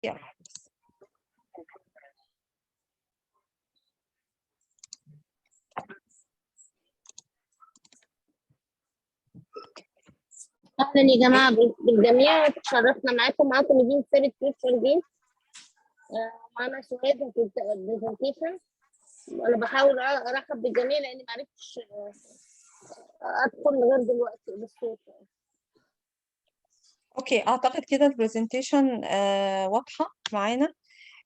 يلا. اهلا يا جماعه بالجميع، تشرفنا معاكم نجين سيرة فيوتشر جيم. معانا سؤال في البرزنتيشن، وانا بحاول ارحب بالجميع لاني ما عرفتش ادخل غير دلوقتي بالصوت. اوكي، اعتقد كده البرزنتيشن واضحه معانا.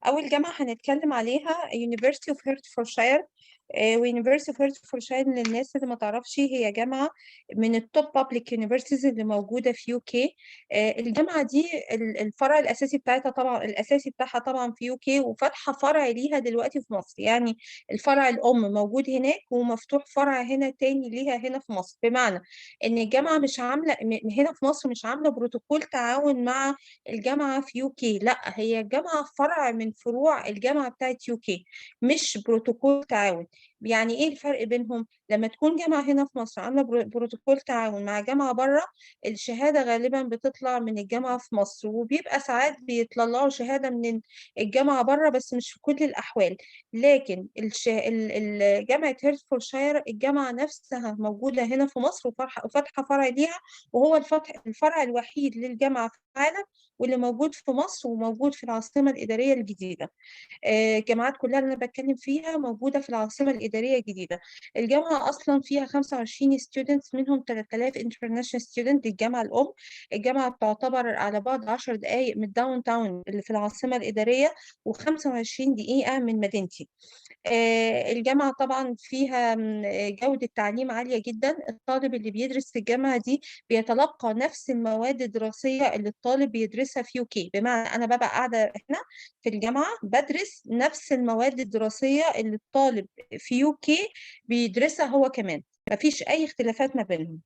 اول جامعه هنتكلم عليها University of Hertfordshire. ويونيفرسيتي اوف هيرتفورشاير للناس اللي ما تعرفش هي جامعه من التوب بابليك يونيفرسيتيز اللي موجوده في يو كي. الجامعه دي الفرع الاساسي بتاعتها طبعا طبعا في يو كي، وفاتحه فرع ليها دلوقتي في مصر. يعني الفرع الام موجود هناك ومفتوح فرع هنا تاني ليها هنا في مصر، بمعنى ان الجامعه مش عامله هنا في مصر مش عامله بروتوكول تعاون مع الجامعه في يو كي، لا هي جامعه فرع من فروع الجامعه بتاعت يو كي، مش بروتوكول تعاون. يعني ايه الفرق بينهم؟ لما تكون جامعه هنا في مصر عامله بروتوكول تعاون مع جامعه بره، الشهاده غالبا بتطلع من الجامعه في مصر، وبيبقى ساعات بيطلعوا شهاده من الجامعه بره بس مش في كل الاحوال. لكن جامعه هيرتفورشاير الجامعه نفسها موجوده هنا في مصر وفاتحه فرع ليها، وهو الفرع الوحيد للجامعه في العالم واللي موجود في مصر وموجود في العاصمه الاداريه الجديده. الجامعات كلها اللي انا بتكلم فيها موجوده في العاصمه الاداريه الجديده. الجامعه اصلا فيها 25 ستودنتس، منهم 3000 انترناشونال ستودنت. الجامعه الام، الجامعه بتعتبر على بعد 10 دقائق من الداون تاون اللي في العاصمه الاداريه، و25 دقيقه من مدينتي. الجامعة طبعا فيها جودة تعليم عالية جدا. الطالب اللي بيدرس في الجامعة دي بيتلقى نفس المواد الدراسية اللي الطالب بيدرسها في يوكي، بمعنى أنا ببقى قاعدة هنا في الجامعة بدرس نفس المواد الدراسية اللي الطالب في يوكي بيدرسها هو كمان، مفيش أي اختلافات ما بينهم.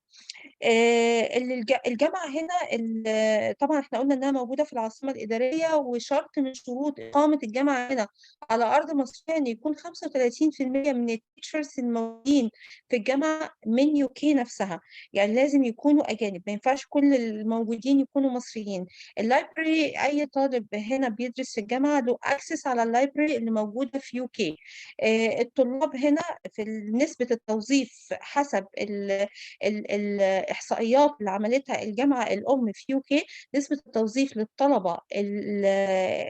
الجامعة هنا طبعا احنا قلنا انها موجودة في العاصمة الإدارية، وشرط من شروط إقامة الجامعة هنا على أرض مصرية ان يكون 35% من التيتشرز الموجودين في الجامعة من يوكي نفسها، يعني لازم يكونوا أجانب، ما ينفعش كل الموجودين يكونوا مصريين. اللايبرري، أي طالب هنا بيدرس في الجامعة له أكسس على اللايبرري اللي موجودة في يوكي. الطلاب هنا في نسبة التوظيف حسب الإحصائيات اللي عملتها الجامعة الأم في يوكي، نسبة التوظيف للطلبة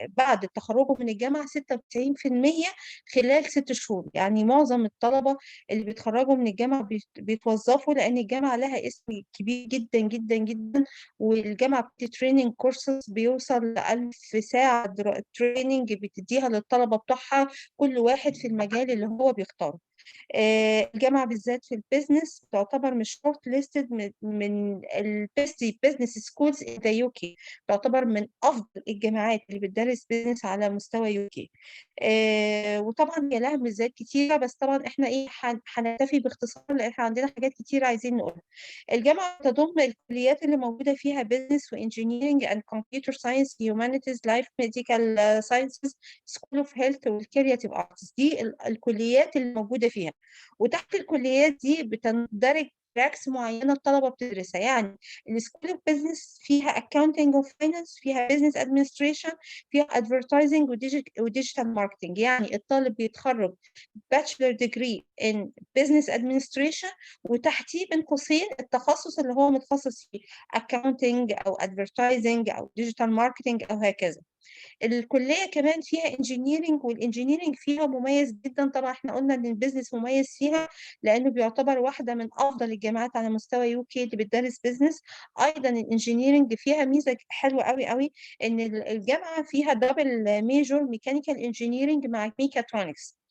بعد تخرجهم من الجامعة 96% خلال 6 شهور. يعني معظم الطلبة اللي بيتخرجوا من الجامعة بيتوظفوا، لأن الجامعة لها اسم كبير جدا جدا جدا، والجامعة بتتريننج كورسز بيوصل ل 1000 ساعة تريننج بتديها للطلبة بتوعها، كل واحد في المجال اللي هو بيختاره. الجامعة بالذات في البيزنس تعتبر مش شورت ليستد من البيست بيزنس سكولز ان ذا يو كي، تعتبر من افضل الجامعات اللي بتدرس بيزنس على مستوى يو كي. وطبعا هي لها ميزات كتيرة، بس طبعا احنا ايه هنكتفي باختصار لان احنا عندنا حاجات كتيرة عايزين نقولها. الجامعة تضم الكليات اللي موجودة فيها بيزنس وانجينيرنج اند كمبيوتر ساينس، هيومانيتيز، لايف ميديكال ساينسز، سكول اوف هيلث، والكرياتيف ارتس. دي الكليات اللي موجودة فيها. وتحت الكليات دي بتندرج تراكس معينة الطلبة بتدرسها. يعني السكول اوف بزنس فيها اكاونتنج وفاينانس، فيها بزنس ادمنستريشن، فيها ادفرتايزنج وديجيتال ماركتنج. يعني الطالب بيتخرج باتشلر ديجري ان بزنس ادمنستريشن، وتحتيه بين قوسين التخصص اللي هو متخصص فيه، اكاونتنج او ادفرتايزنج او ديجيتال ماركتنج او هكذا. الكلية كمان فيها انجينيرنج، والانجينيرنج فيها مميز جدا. طبعا احنا قلنا ان البيزنس مميز فيها لانه بيعتبر واحدة من افضل الجامعات على مستوى يو كي اللي بتدرس بيزنس. ايضا الانجينيرنج فيها ميزة حلوة قوي قوي، ان الجامعة فيها دبل ميجور، ميكانيكال انجينيرنج مع ميكاترونكس.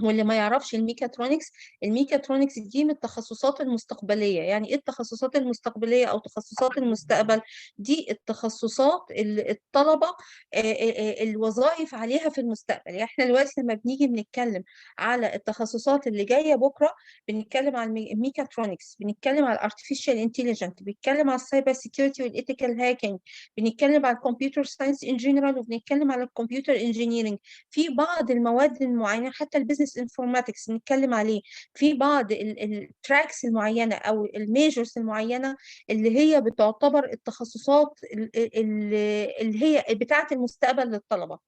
واللي ما يعرفش الميكاترونكس دي من التخصصات المستقبلية. يعني ايه التخصصات المستقبلية او تخصصات المستقبل؟ دي التخصصات اللي الطلبة الوظائف عليها في المستقبل. يعني احنا دلوقتي لما بنيجي بنتكلم على التخصصات اللي جاية بكرة، بنتكلم على الميكاترونكس، بنتكلم على الارتفيشال انتليجنت، بنتكلم على السايبر سيكيورتي والايثيكال هاكينج، بنتكلم على الكمبيوتر ساينس ان جنرال، وبنتكلم على الكمبيوتر انجينيرنج. في بعض المواد المعينة حتى البيزنس البايو انفورماتكس نتكلم عليه، في بعض التراكس المعينه او الميجرز المعينه اللي هي بتعتبر التخصصات اللي هي بتاعه المستقبل للطلبه.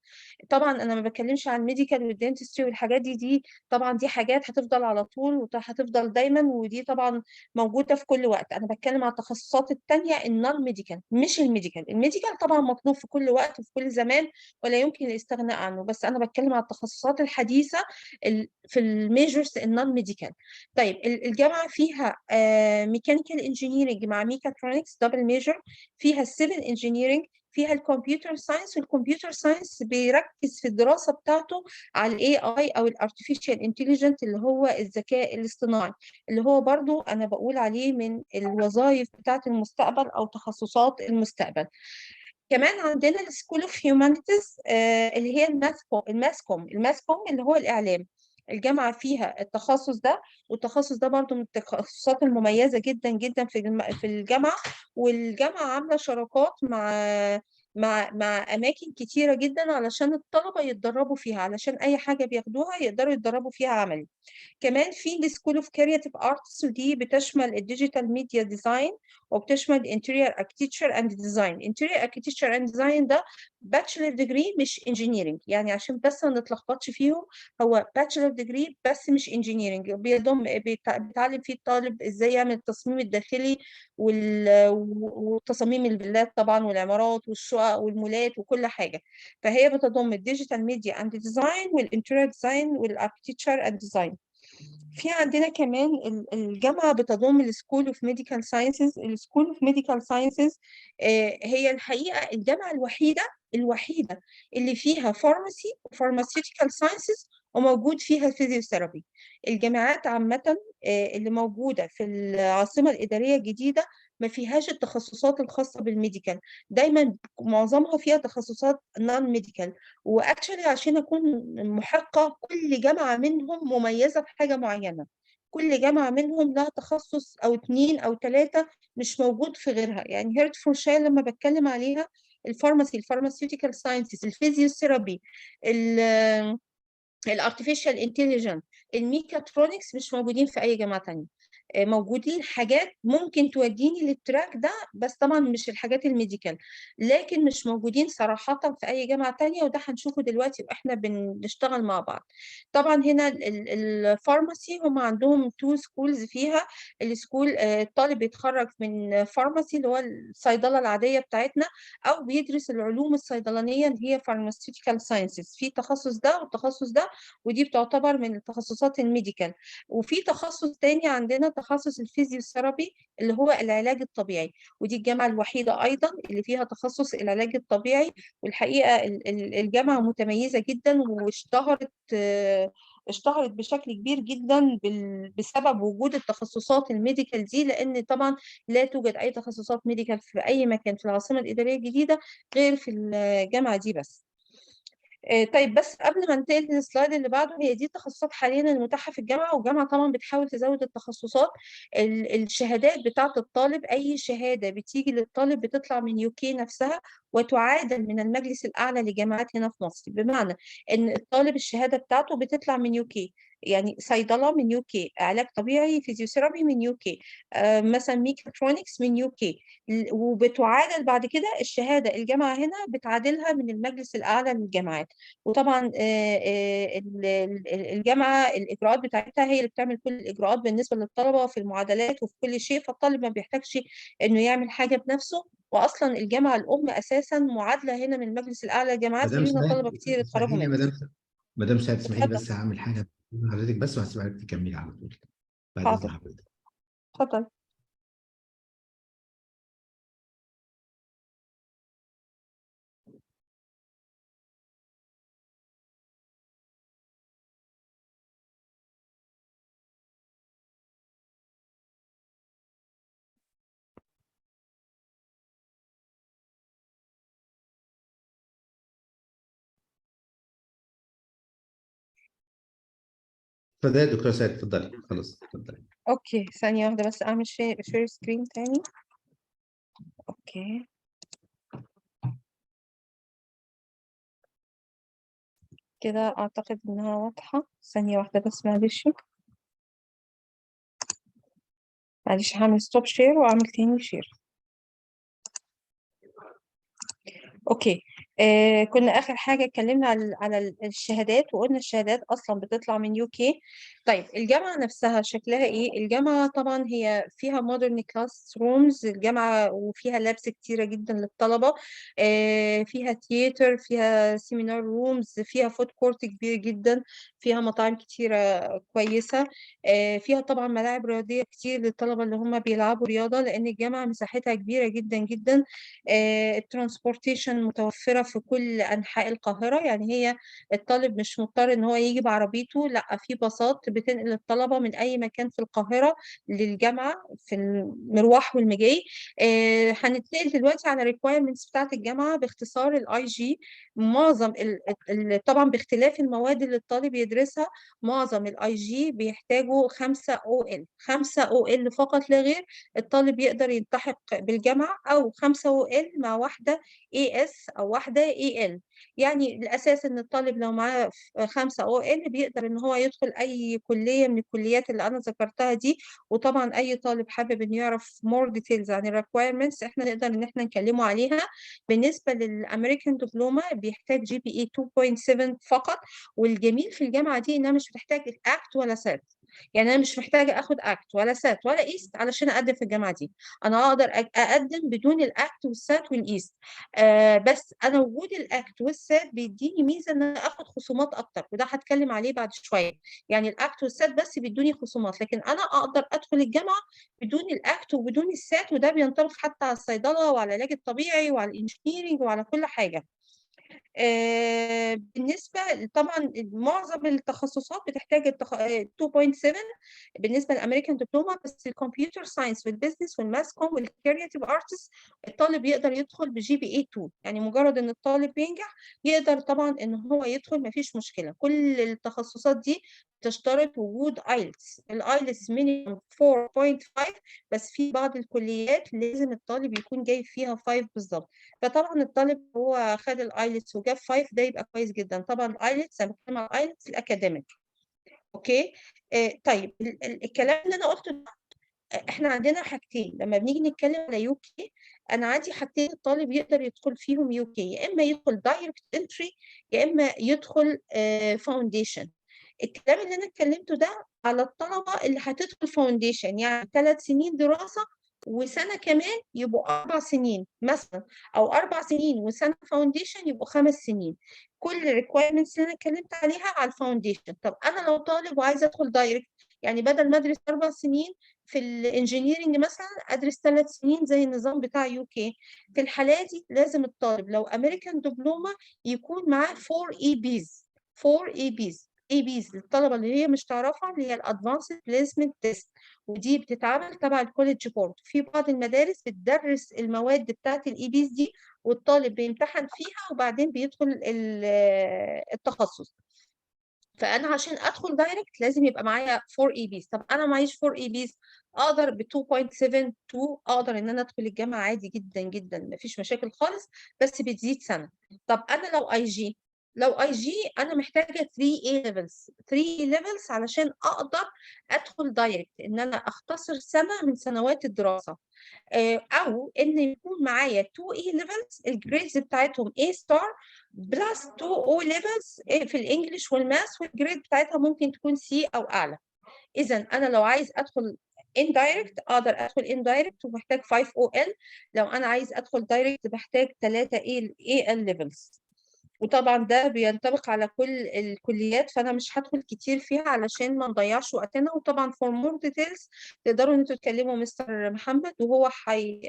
طبعا انا ما بتكلمش عن الميديكال والدنتستري والحاجات دي طبعا دي حاجات هتفضل على طول وهتفضل دايما، ودي طبعا موجوده في كل وقت. انا بتكلم عن التخصصات التانيه النون ميديكال مش الميديكال. الميديكال طبعا مطلوب في كل وقت وفي كل زمان ولا يمكن الاستغناء عنه، بس انا بتكلم عن التخصصات الحديثه في الميجرز النون ميديكال. طيب الجامعه فيها ميكانيكال انجينيرنج مع ميكاترونكس دبل ميجر، فيها السيفل انجينيرنج، فيها الكمبيوتر ساينس. والكمبيوتر ساينس بيركز في الدراسه بتاعته على الاي اي او الارتفيشال انتليجنت اللي هو الذكاء الاصطناعي، اللي هو برضو انا بقول عليه من الوظائف بتاعه المستقبل او تخصصات المستقبل. كمان عندنا السكول اوف هيومانيتيز اللي هي الماسكوم اللي هو الاعلام. الجامعه فيها التخصص ده، والتخصص ده برضو من التخصصات المميزه جدا جدا في الجامعه. والجامعه عامله شراكات مع اماكن كتيره جدا علشان الطلبه يتدربوا فيها، علشان اي حاجه بياخدوها يقدروا يتدربوا فيها عملي. كمان في السكول اوف كرياتيف ارتس، ودي بتشمل الديجيتال ميديا ديزاين وبتشمل الانتيريور اركتكتشر اند ديزاين. انتيريور اركتكتشر اند ديزاين ده باتشلر ديجري مش انجينيرنج، يعني عشان بس ما نتلخبطش فيهم، هو باتشلر ديجري بس مش انجينيرنج. بيتعلم فيه الطالب ازاي يعمل التصميم الداخلي وتصاميم الفيلات طبعا والعمارات والشقق والمولات وكل حاجه. فهي بتضم الديجيتال ميديا اند ديزاين والانتيريور ديزاين والاركتكتشر اند ديزاين. في عندنا كمان الجامعة بتضم السكول اوف ميديكال ساينسز. السكول اوف ميديكال ساينسز هي الحقيقة الجامعة الوحيدة اللي فيها فارماسي وفارماسيوتيكال ساينسز وموجود فيها فيزيوثيرابي. الجامعات عامة اللي موجودة في العاصمة الإدارية الجديدة ما فيهاش التخصصات الخاصة بالميديكال، دايما معظمها فيها تخصصات نون ميديكال. واكشلي عشان اكون محقه، كل جامعه منهم مميزه بحاجه معينه، كل جامعه منهم لها تخصص او اتنين او تلاته مش موجود في غيرها. يعني هيرتفورشاير لما بتكلم عليها الفارماسي، الفارماسيوتيكال ساينسز، الفيزيوثيرابي، الارتفيشال انتليجنت، الميكاترونكس، مش موجودين في اي جامعه تانية. موجودين حاجات ممكن توديني للتراك ده، بس طبعا مش الحاجات الميديكال، لكن مش موجودين صراحة في أي جامعة تانية، وده هنشوفه دلوقتي وإحنا بنشتغل مع بعض. طبعا هنا الفارماسي هم عندهم تو سكولز فيها. السكول الطالب بيتخرج من فارماسي اللي هو الصيدلة العادية بتاعتنا، أو بيدرس العلوم الصيدلانية اللي هي فارماسيوتيكال ساينسز. في تخصص ده والتخصص ده، ودي بتعتبر من التخصصات الميديكال. وفي تخصص تاني عندنا تخصص الفيزيوثيرابي اللي هو العلاج الطبيعي، ودي الجامعة الوحيدة أيضا اللي فيها تخصص العلاج الطبيعي. والحقيقة الجامعة متميزة جدا اشتهرت بشكل كبير جدا بسبب وجود التخصصات الميديكال دي، لأن طبعا لا توجد أي تخصصات ميديكال في أي مكان في العاصمة الإدارية الجديدة غير في الجامعة دي بس. طيب بس قبل ما ننتقل للسلايد اللي بعده، هي دي التخصصات حاليا المتاحه في الجامعه، والجامعه طبعا بتحاول تزود التخصصات. الشهادات بتاعه الطالب، اي شهاده بتيجي للطالب بتطلع من يوكي نفسها وتعادل من المجلس الاعلى للجامعات هنا في مصر. بمعنى ان الطالب الشهاده بتاعته بتطلع من يوكي، يعني صيدله من يوكي، علاج طبيعي فيزيوثيرابي من يوكي، مثلا ميكاترونكس من يوكي، وبتعادل بعد كده الشهاده الجامعه هنا بتعادلها من المجلس الاعلى للجامعات. وطبعا الجامعه الاجراءات بتاعتها هي اللي بتعمل كل الاجراءات بالنسبه للطلبه في المعادلات وفي كل شيء، فالطالب ما بيحتاجش انه يعمل حاجه بنفسه. واصلا الجامعه الام اساسا معادله هنا من المجلس الاعلى للجامعات، مدام ولينا طلبه سعاد، كتير اتخرجوا اسمحي لي منها. مدام سعاد، اسمحي لي اتفضل. بس هعمل حاجه حضرتك بس، وهسيبك تكملي على طول بعد اذن حاضر. حضرتك. اتفضل. اتفضلي يا دكتوره سعاد، اتفضلي خلاص اتفضلي. اوكي، ثانيه واحده بس اعمل شير سكرين تاني. اوكي. كده أعتقد إنها واضحة. ثانية واحدة بس، معلش هعمل ستوب شير وأعمل تاني شير. اوكي. كنا اخر حاجه اتكلمنا على الشهادات، وقلنا الشهادات اصلا بتطلع من يو كي. طيب الجامعه نفسها شكلها ايه؟ الجامعه طبعا هي فيها مودرن كلاس رومز، الجامعه وفيها لابس كتيره جدا للطلبه، فيها ثياتر، فيها سيمينار رومز، فيها فود كورت كبير جدا، فيها مطاعم كتيره كويسه، فيها طبعا ملاعب رياضيه كتير للطلبه اللي هم بيلعبوا رياضه، لان الجامعه مساحتها كبيره جدا جدا. الترانسبورتيشن متوفرة في كل أنحاء القاهرة، يعني هي الطالب مش مضطر إن هو يجي بعربيته، لا، في باصات بتنقل الطلبة من أي مكان في القاهرة للجامعة في المروح والمجاي. هنتنقل دلوقتي على الريكويرمنتس بتاعت الجامعة باختصار. الاي جي معظم طبعا باختلاف المواد اللي الطالب يدرسها، معظم الاي جي بيحتاجوا 5 او ال 5 او ال فقط لا غير. الطالب يقدر يلتحق بالجامعة، أو 5 OL مع واحدة AS أو واحدة AL. يعني الأساس إن الطالب لو معاه 5 OL بيقدر إن هو يدخل أي كلية من الكليات اللي أنا ذكرتها دي. وطبعا أي طالب حابب إنه يعرف more details عن ال requirements إحنا نقدر إن إحنا نكلمه عليها. بالنسبة للأمريكان دبلومة بيحتاج GPA 2.7 فقط. والجميل في الجامعة دي إنها مش بتحتاج الأكت ولا سات، يعني انا مش محتاجه اخد اكت ولا سات ولا ايست علشان اقدم في الجامعه دي. انا اقدر اقدم بدون الاكت والسات والايست. بس انا وجود الاكت والسات بيديني ميزه ان انا اخد خصومات اكتر، وده هتكلم عليه بعد شويه. يعني الاكت والسات بس بيدوني خصومات، لكن انا اقدر ادخل الجامعه بدون الاكت وبدون السات، وده بينطبق حتى على الصيدله وعلى العلاج الطبيعي وعلى الانجينيرنج وعلى كل حاجه. بالنسبة طبعا معظم التخصصات بتحتاج 2.7 بالنسبة للأمريكان دبلومة، بس الكمبيوتر ساينس والبيزنس والماس كوم والكرياتيف ارتس الطالب يقدر يدخل بجي بي اي 2. يعني مجرد ان الطالب بينجح يقدر طبعا ان هو يدخل، مفيش مشكلة. كل التخصصات دي تشترط وجود ايلتس. الايلتس مينيمم 4.5، بس في بعض الكليات لازم الطالب يكون جايب فيها 5 بالظبط. فطبعا الطالب هو خد الايلتس وجاب 5 ده يبقى كويس جدا. طبعا الايلتس انا بتكلم على الايلتس الاكاديميك. اوكي. طيب الكلام اللي انا قلته ده، احنا عندنا حاجتين لما بنيجي نتكلم على يو كي. انا عندي حاجتين الطالب يقدر يدخل فيهم يو كي، يا اما يدخل دايركت انتري يا اما يدخل فاونديشن. الكلام اللي انا اتكلمته ده على الطلبه اللي هتدخل فاونديشن، يعني 3 سنين دراسه وسنه كمان يبقوا 4 سنين مثلا، او 4 سنين وسنه فاونديشن يبقوا 5 سنين. كل الريكويرمنتس اللي انا اتكلمت عليها على الفاونديشن. طب انا لو طالب وعايزه ادخل دايركت، يعني بدل ما ادرس 4 سنين في الانجينيرنج مثلا ادرس 3 سنين زي النظام بتاع يو كي. في الحالة دي لازم الطالب لو امريكان دبلومة يكون معاه 4 اي بيز. 4 اي بيز. اي بيز للطلبة اللي هي مش تعرفها، اللي هي الادفانسد بليسمنت تيست، ودي بتتعمل تبع الكوليدج بورد. في بعض المدارس بتدرس المواد بتاعت الاي بيز دي، والطالب بيمتحن فيها وبعدين بيدخل التخصص. فانا عشان ادخل دايركت لازم يبقى معايا 4 اي بيز. طب انا معيش 4 اي بيز، اقدر ب 2.72 اقدر ان انا ادخل الجامعه عادي جدا جدا، مفيش مشاكل خالص، بس بتزيد سنه. طب انا لو اي جي، انا محتاجه 3 اي ليفلز. 3 اي ليفلز علشان اقدر ادخل دايركت، ان انا اختصر سنه من سنوات الدراسه. او ان يكون معايا 2 اي ليفلز الجريدز بتاعتهم A ستار بلس 2 او ليفلز في الانجليش والماث، والجريد بتاعتها ممكن تكون سي او اعلى. اذا انا لو عايز ادخل indirect اقدر ادخل indirect ومحتاج 5 او ال. لو انا عايز ادخل دايركت بحتاج 3 اي ال ليفلز. وطبعا ده بينطبق على كل الكليات، فانا مش هدخل كتير فيها علشان ما نضيعش وقتنا. وطبعا فور مور ديتيلز تقدروا ان انتوا تكلموا مستر محمد وهو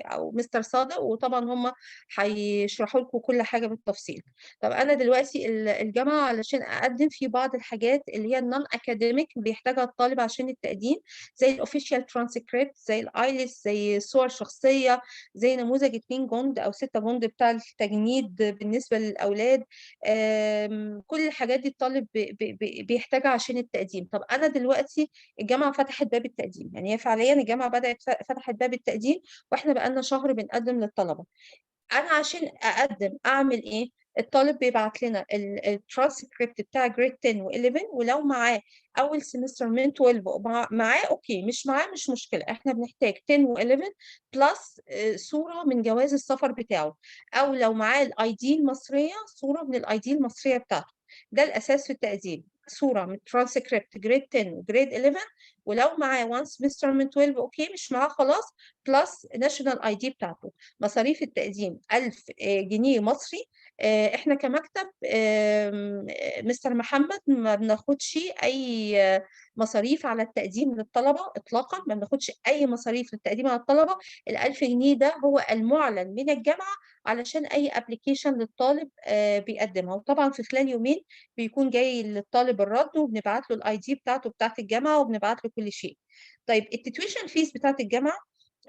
او مستر صادق، وطبعا هم هيشرحوا لكم كل حاجه بالتفصيل. طب انا دلوقتي الجامعه علشان اقدم في بعض الحاجات اللي هي النون اكاديميك بيحتاجها الطالب عشان التقديم، زي الاوفيشال ترانسكريبت، زي الايلتس، زي صور شخصيه، زي نموذج 2 جند او 6 جند بتاع التجنيد بالنسبه للاولاد. كل الحاجات دي الطالب بيحتاجها عشان التقديم. طب انا دلوقتي الجامعه فتحت باب التقديم، يعني هي فعليا الجامعه بدات فتحت باب التقديم، واحنا بقالنا شهر بنقدم للطلبه. انا عشان اقدم اعمل ايه؟ الطالب بيبعت لنا الترانسكريبت بتاع جريد 10 و11، ولو معاه اول سمستر من 12 معاه اوكي، مش معاه مش مشكله. احنا بنحتاج 10 و11 بلس صوره من جواز السفر بتاعه، او لو معاه الاي دي المصريه صوره من الاي دي المصريه بتاعته. ده الاساس في التقديم، صوره من ترانسكريبت جريد 10 وجريد 11، ولو معاه 1 سمستر من 12 اوكي، مش معاه خلاص بلس ناشونال اي دي بتاعته. مصاريف التقديم 1000 جنيه مصري. احنا كمكتب مستر محمد ما بناخدش اي مصاريف على التقديم للطلبه اطلاقا، ما بناخدش اي مصاريف للتقديم على الطلبه. ال1000 جنيه ده هو المعلن من الجامعه علشان اي ابلكيشن للطالب بيقدمها، وطبعا في خلال يومين بيكون جاي للطالب الرد، وبنبعت له الاي دي بتاعته بتاعت الجامعه، وبنبعت له كل شيء. طيب التيوشن فيس بتاعت الجامعه،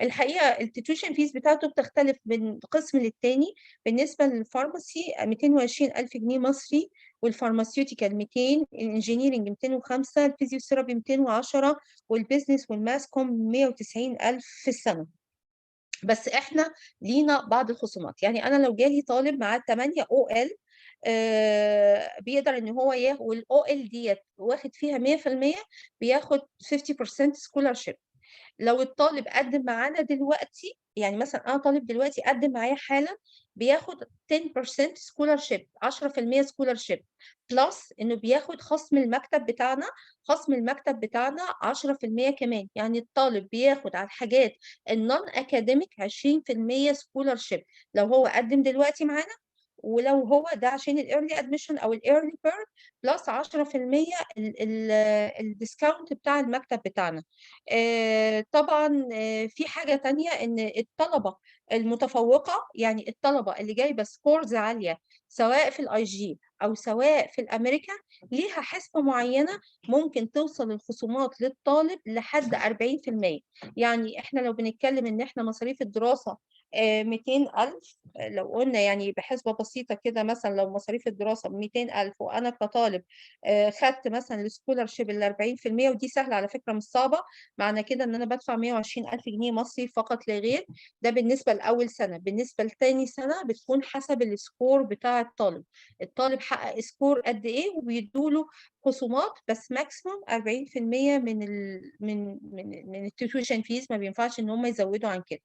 الحقيقه التيوشن فيس بتاعته بتختلف من قسم للتاني. بالنسبه للفارماسي 220,000 جنيه مصري، والفارماسيوتيكال 200، الانجينيرنج 205، الفيزيوثيرابي 210، والبيزنس والماس كوم 190,000 في السنه. بس احنا لينا بعض الخصومات، يعني انا لو جالي طالب معاه 8 او ال بيقدر ان هو ياخد، والاو ال ديت واخد فيها 100%، بياخد 50% سكولارشيب. لو الطالب قدم معانا دلوقتي، يعني مثلا انا طالب دلوقتي قدم معايا حالا، بياخد 10% سكولارشيب، 10% سكولارشيب، بلس انه بياخد خصم المكتب بتاعنا، خصم المكتب بتاعنا 10% كمان. يعني الطالب بياخد على الحاجات النون اكاديميك 20% سكولارشيب لو هو قدم دلوقتي معانا، ولو هو ده عشان الايرلي ادميشن او الايرلي بيرد بلس 10% الديسكاونت بتاع المكتب بتاعنا. طبعا في حاجة تانية، ان الطلبة المتفوقة، يعني الطلبة اللي جايبة سكورز عالية سواء في الاي جي او سواء في الامريكان، ليها حسبة معينة ممكن توصل الخصومات للطالب لحد 40%. يعني احنا لو بنتكلم ان احنا مصاريف الدراسة 200,000، لو قلنا يعني بحسبة بسيطة كده، مثلا لو مصاريف الدراسة 200,000 وأنا كطالب خدت مثلا السكولارشيب ال 40%، ودي سهلة على فكرة مش صعبة، معنى كده إن أنا بدفع 120,000 جنيه مصري فقط لا غير. ده بالنسبة لأول سنة. بالنسبة لتاني سنة بتكون حسب السكور بتاع الطالب، الطالب حقق سكور قد إيه، وبيدوله خصومات، بس ماكسيموم 40% من التيوشن فيز، ما بينفعش إن هم يزودوا عن كده.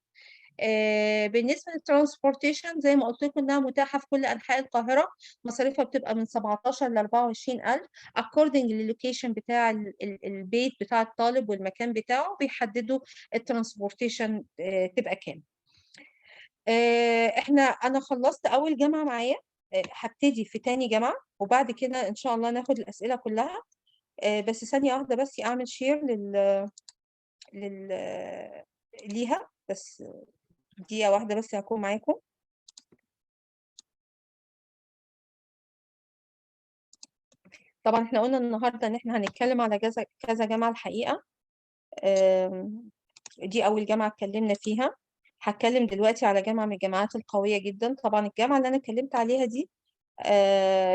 بالنسبة للترانسبورتيشن زي ما قلت لكم إنها متاحة في كل أنحاء القاهرة، مصاريفها بتبقى من 17 ل 24,000 according للوكيشن بتاع البيت بتاع الطالب والمكان بتاعه، بيحددوا الترانسبورتيشن تبقى كام. أنا خلصت أول جامعة معايا، هبتدي في تاني جامعة، وبعد كده إن شاء الله ناخد الأسئلة كلها. بس ثانية واحدة بس أعمل شير لل ليها بس، دقيقة واحدة بس هكون معاكم. طبعا احنا قلنا النهارده ان احنا هنتكلم على كذا كذا جامعة الحقيقة. دي أول جامعة اتكلمنا فيها. هتكلم دلوقتي على جامعة من الجامعات القوية جدا. طبعا الجامعة اللي أنا اتكلمت عليها دي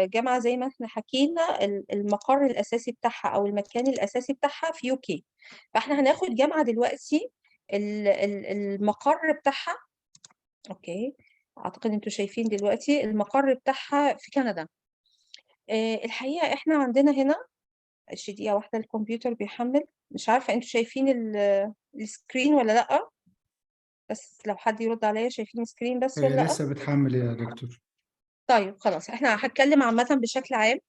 جامعة زي ما احنا حكينا المقر الأساسي بتاعها أو المكان الأساسي بتاعها في UK. فاحنا هناخد جامعة دلوقتي المقر بتاعها. أوكي، أعتقد أنتوا شايفين دلوقتي المقر بتاعها في كندا. الحقيقة احنا عندنا هنا، دقيقة واحدة الكمبيوتر بيحمل، مش عارفة انتوا شايفين السكرين ولا لأ، بس لو حد يرد عليا، شايفين السكرين بس ولا لأ؟ لسه بتحمل يا دكتور. طيب خلاص، احنا هتكلم عامة بشكل عام.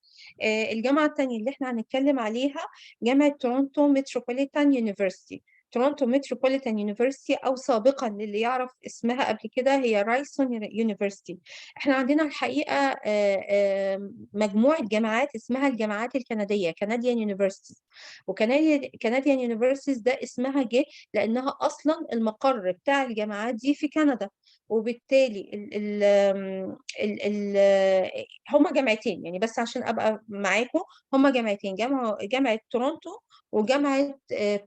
الجامعة التانية اللي احنا هنتكلم عليها جامعة تورونتو متروبوليتان يونيفرسيتي. تورونتو متروبوليتان يونيفرسيتي، او سابقا للي يعرف اسمها قبل كده هي رايسون يونيفرسيتي. احنا عندنا الحقيقة مجموعة جامعات اسمها الجامعات الكندية، كنديان يونيفرسيتي. وكنديان يونيفرسيتي ده اسمها جه لانها اصلا المقر بتاع الجامعات دي في كندا، وبالتالي هما جامعتين، يعني بس عشان ابقى معاكم، هما جامعتين، جامعه تورونتو وجامعه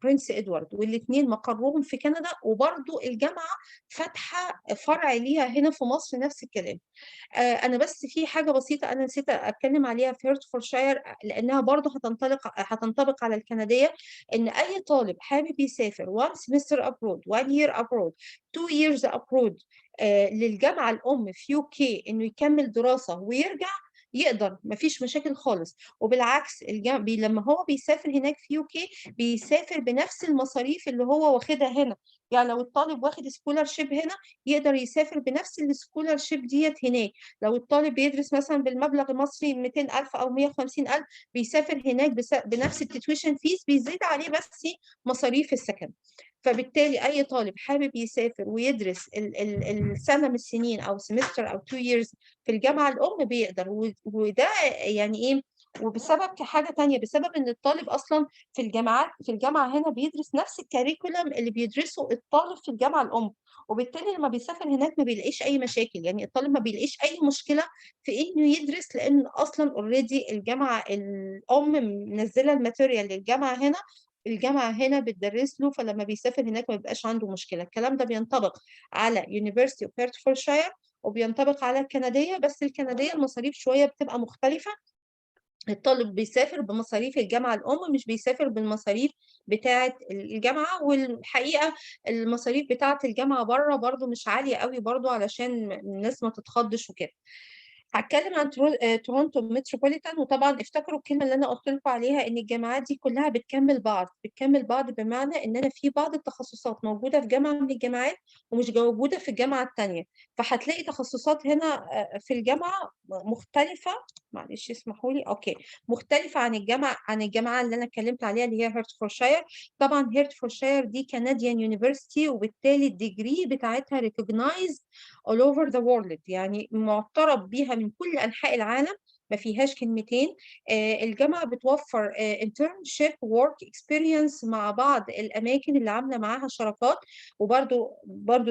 برنس ادوارد، والاثنين مقرهم في كندا، وبرضو الجامعه فاتحه فرع ليها هنا في مصر نفس الكلام. انا بس في حاجه بسيطه انا نسيت اتكلم عليها في هيرتفورشاير، لانها برضو هتنطبق على الكنديه، ان اي طالب حابب يسافر 1 semester abroad 1 year abroad 2 years abroad للجامعه الام في UK انه يكمل دراسه ويرجع، يقدر، مفيش مشاكل خالص. وبالعكس لما هو بيسافر هناك في UK بيسافر بنفس المصاريف اللي هو واخدها هنا. يعني لو الطالب واخد سكولارشيب هنا يقدر يسافر بنفس السكولارشيب ديت هناك. لو الطالب بيدرس مثلا بالمبلغ المصري 200,000 أو 150,000 بيسافر هناك بنفس التويشن فيس، بيزيد عليه بس مصاريف السكن. فبالتالي أي طالب حابب يسافر ويدرس السنة من السنين أو سمستر أو 2 years في الجامعة الأم بيقدر. وده يعني إيه، وبسبب حاجة تانية، بسبب إن الطالب أصلا في الجامعة هنا بيدرس نفس الكاريكولم اللي بيدرسه الطالب في الجامعة الأم. وبالتالي لما بيسافر هناك ما بيلاقيش أي مشاكل، يعني الطالب ما بيلاقيش أي مشكلة في إنه يدرس، لأن أصلا أوريدي الجامعة الأم منزلة الماتيريال للجامعة هنا، الجامعة هنا بتدرس له، فلما بيسافر هناك ما بيبقاش عنده مشكلة. الكلام ده بينطبق على University of Hertfordshire وبينطبق على الكندية، بس الكندية المصاريف شوية بتبقى مختلفة. الطالب بيسافر بمصاريف الجامعة الأم، مش بيسافر بالمصاريف بتاعة الجامعة. والحقيقة المصاريف بتاعة الجامعة بره برضو مش عالية قوي برضو، علشان الناس ما تتخضش وكده. هتكلم عن تورونتو متروبوليتان. وطبعا افتكروا الكلمه اللي انا قلت لكم عليها، ان الجامعات دي كلها بتكمل بعض، بمعنى ان انا في بعض التخصصات موجوده في جامعه من الجامعات ومش موجوده في الجامعه الثانيه. فهتلاقي تخصصات هنا في الجامعه مختلفه، معلش اسمحوا لي، اوكي، مختلفه عن الجامعه اللي انا اتكلمت عليها اللي هي هيرتفورشاير. طبعا هيرتفورشاير دي كنديان يونيفرسيتي، وبالتالي الديجري بتاعتها ريكوجنايزد all over the world، يعني معترف بيها من كل أنحاء العالم، ما فيهاش كلمتين. الجامعة بتوفر internship work experience مع بعض الأماكن اللي عاملة معاها شراكات. وبرضو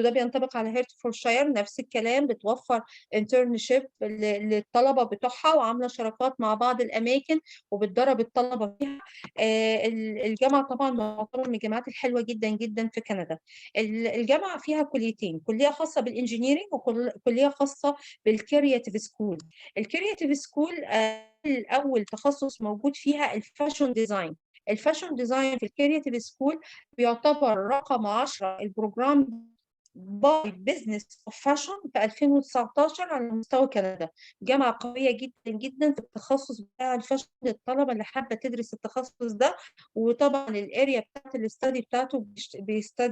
ده بينطبق على هيرتفورشاير، نفس الكلام، بتوفر internship للطلبة بتوعها وعاملة شراكات مع بعض الأماكن وبتدرب الطلبة فيها. الجامعة طبعا معتبرة من الجامعات الحلوة جدا جدا في كندا. الجامعة فيها كليتين، كلية خاصة بالإنجينيرينج وكلية خاصة بالكرياتيف سكول. الكرياتيف سكول الأول تخصص موجود فيها الفاشن ديزاين. الفاشن ديزاين في الكرياتيف سكول بيعتبر رقم 10 البروجرام باي بزنس اوف فاشن في 2019 على مستوى كندا. جامعة قوية جدا جدا في التخصص بتاع الفاشن للطلبة اللي حابة تدرس التخصص ده. وطبعا الاريا بتاعت الاستادي بتاعته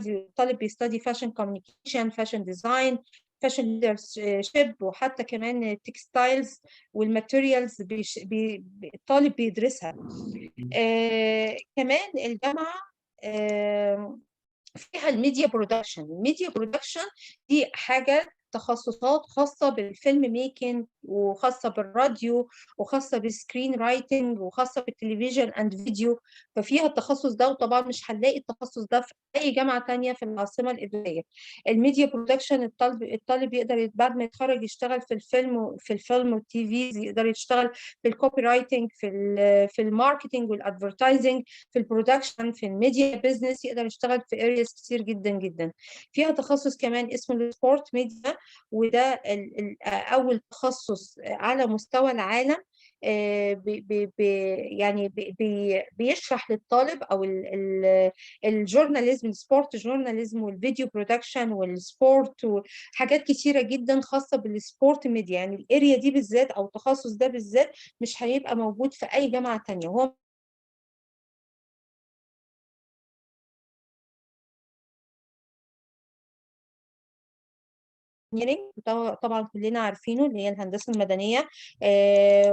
الطالب بيستدي فاشن كوميونيكيشن، فاشن ديزاين، فاشن ليدرشيب، وحتى كمان التكستايلز والماتيريالز الطالب بيدرسها. كمان الجامعة فيها الميديا برودكشن. الميديا برودكشن دي حاجة تخصصات خاصة بالفيلم ميكينج وخاصة بالراديو وخاصة بالسكرين رايتنج وخاصة بالتلفزيون اند فيديو. ففيها التخصص ده، وطبعا مش هنلاقي التخصص ده في أي جامعة تانية في العاصمة الإدارية. الميديا برودكشن الطالب يقدر بعد ما يتخرج يشتغل في الفيلم والتي في، يقدر يشتغل في الكوبي رايتنج، في الماركتنج والادفرتايزنج، في البرودكشن، في الميديا بيزنس، يقدر يشتغل في ارياز كتير جدا جدا. فيها تخصص كمان اسمه السبورت ميديا، وده اول تخصص على مستوى العالم يعني بيشرح للطالب او الجورناليزم، السبورت جورناليزم والفيديو برودكشن والسبورت وحاجات كتيره جدا خاصه بالسبورت ميديا. يعني الاريا دي بالذات او التخصص ده بالذات مش هيبقى موجود في اي جامعه تانية. هو طبعا كلنا عارفينه، اللي هي الهندسه المدنيه.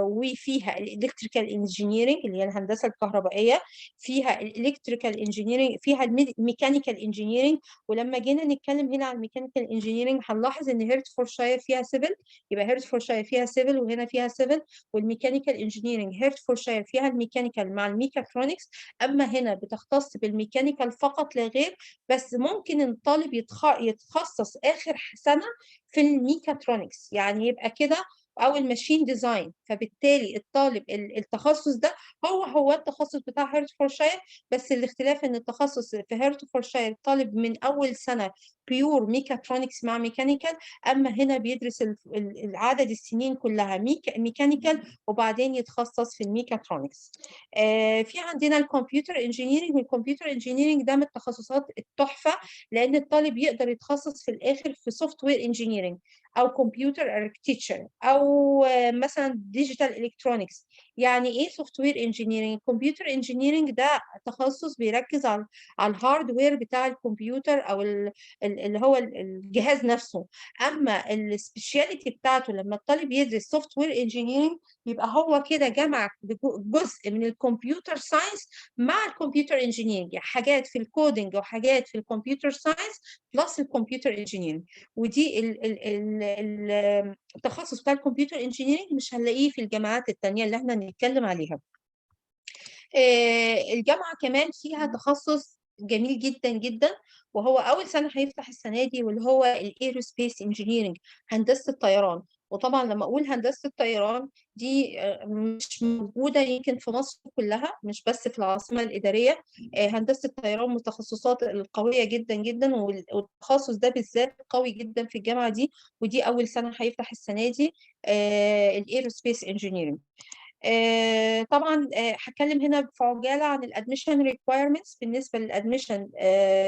وفيها الالكتريكال انجينيرنج اللي هي الهندسه الكهربائيه، فيها الالكتريكال انجينيرنج، فيها الميكانيكال انجينيرنج. ولما جينا نتكلم هنا عن الميكانيكال انجينيرنج هنلاحظ ان هيرتفورشاير فيها سيفل، يبقى هيرتفورشاير فيها سيفل وهنا فيها سيفل. والميكانيكال انجينيرنج هيرتفورشاير فيها الميكانيكال مع الميكاترونكس، اما هنا بتختص بالميكانيكال فقط لا غير. بس ممكن الطالب يتخصص اخر سنه في الميكاترونكس، يعني يبقى كده او الماشين ديزاين. فبالتالي الطالب التخصص ده هو التخصص بتاع هيرتفورشاير، بس الاختلاف ان التخصص في هيرتفورشاير الطالب من اول سنه بيور ميكاترونكس مع ميكانيكال، اما هنا بيدرس عدد السنين كلها ميكانيكال وبعدين يتخصص في الميكاترونكس. في عندنا الكمبيوتر انجينيرنج، والكمبيوتر انجينيرنج ده من التخصصات التحفه، لان الطالب يقدر يتخصص في الاخر في سوفت وير انجينيرنج او كمبيوتر اركتشر او مثلا ديجيتال الكترونكس. يعني ايه سوفت وير انجينيرنج؟ كمبيوتر انجينيرنج ده تخصص بيركز على الهاردوير بتاع الكمبيوتر او اللي هو الجهاز نفسه. اما السبيشاليتي بتاعته لما الطالب يدرس سوفت وير انجينيرنج يبقى هو كده جمع جزء من الكمبيوتر ساينس مع الكمبيوتر انجينيرنج، حاجات في الكودينج وحاجات في الكمبيوتر ساينس بلس الكمبيوتر انجينيرنج. ودي التخصص بتاع الكمبيوتر انجينيرنج مش هنلاقيه في الجامعات التانية اللي احنا بنتكلم عليها. الجامعة كمان فيها تخصص جميل جدا جدا، وهو أول سنة هيفتح السنة دي، واللي هو الايروسبيس انجينيرنج، هندسة الطيران. وطبعا لما أقول هندسة الطيران دي مش موجودة يمكن في مصر كلها، مش بس في العاصمة الإدارية. هندسة الطيران من التخصصات القوية جدا جدا، والتخصص ده بالذات قوي جدا في الجامعة دي، ودي أول سنة هيفتح السنة دي الايروسبيس انجينيرنج. طبعا هتكلم هنا في عجاله عن الادميشن ريكويرمنتس. بالنسبه للادميشن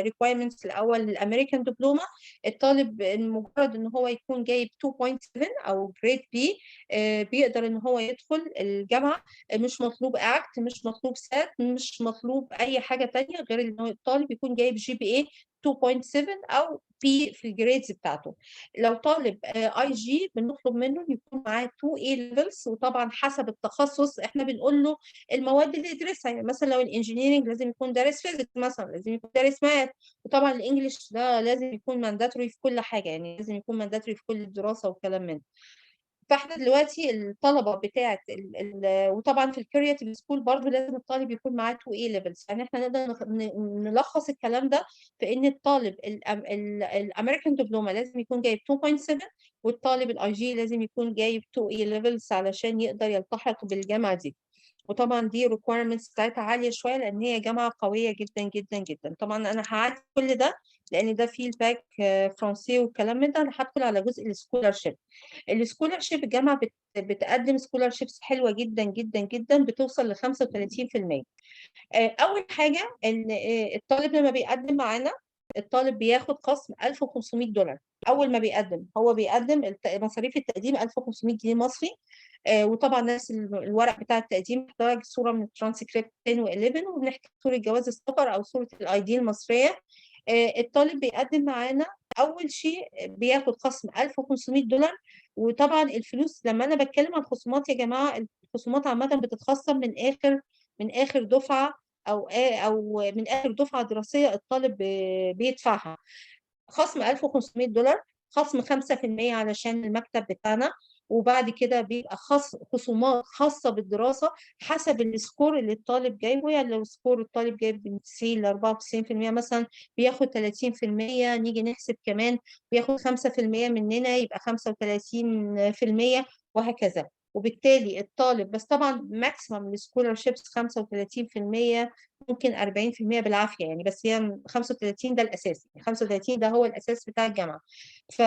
ريكويرمنتس الاول للامريكان دبلومه، الطالب مجرد ان هو يكون جايب 2.7 او جريد بي بيقدر ان هو يدخل الجامعه. مش مطلوب اكت، مش مطلوب سات، مش مطلوب اي حاجه تانية غير ان الطالب يكون جايب جي بي اي 2.7 او بي في الجريدز بتاعته. لو طالب اي جي بنطلب منه يكون معاه 2 اي ليفلز، وطبعا حسب التخصص احنا بنقول له المواد اللي يدرسها. يعني مثلا لو الانجينيرنج لازم يكون دارس فيزيكس، مثلا لازم يكون دارس ماث، وطبعا الانجليش ده لازم يكون مانداتوري في كل حاجه، يعني لازم يكون مانداتوري في كل الدراسه والكلام من ده. فاحنا دلوقتي الطلبه بتاعت وطبعا في الكرياتيف سكول برضو لازم الطالب يكون معاه 2 اي ليفلز. يعني احنا نقدر نلخص الكلام ده في ان الطالب الامريكان دبلومه لازم يكون جايب 2.7، والطالب الاي جي لازم يكون جايب 2 اي ليفلز علشان يقدر يلتحق بالجامعه دي. وطبعا دي requirements بتاعتها عاليه شويه لان هي جامعه قويه جدا جدا جدا. طبعا انا هعدي كل ده لان ده فيدباك فرنسي والكلام من ده. انا هدخل على جزء السكولارشيب. السكولارشيب الجامعه بتقدم سكولارشيبس حلوه جدا جدا جدا، بتوصل ل 35%. اول حاجه ان الطالب لما بيقدم معانا الطالب بياخد خصم $1500. اول ما بيقدم هو بيقدم مصاريف التقديم 1500 جنيه مصري. وطبعا نفس الورق بتاع التقديم محتاج صوره من الترانسكريبت 10 و11، وبنحتاج صوره جواز السفر او صوره الاي دي المصريه. الطالب بيقدم معانا اول شيء بياخد خصم $1500. وطبعا الفلوس لما انا بتكلم عن الخصومات يا جماعه، الخصومات عامه بتتخصم من اخر دفعه او من اخر دفعه دراسيه الطالب بيدفعها. خصم $1500، خصم 5% علشان المكتب بتاعنا. وبعد كده بيبقى خصومات خاصة بالدراسة حسب السكور اللي الطالب جايبه. يعني لو سكور الطالب جايب من 90 ل 94% مثلا بياخد 30%. نيجي نحسب كمان بياخد 5% مننا يبقى 35%، وهكذا. وبالتالي الطالب بس طبعا ماكسيمم السكولارشيبس 35%، ممكن 40% بالعافيه يعني، بس هي 35 ده الاساس، 35 ده هو الاساس بتاع الجامعه. ف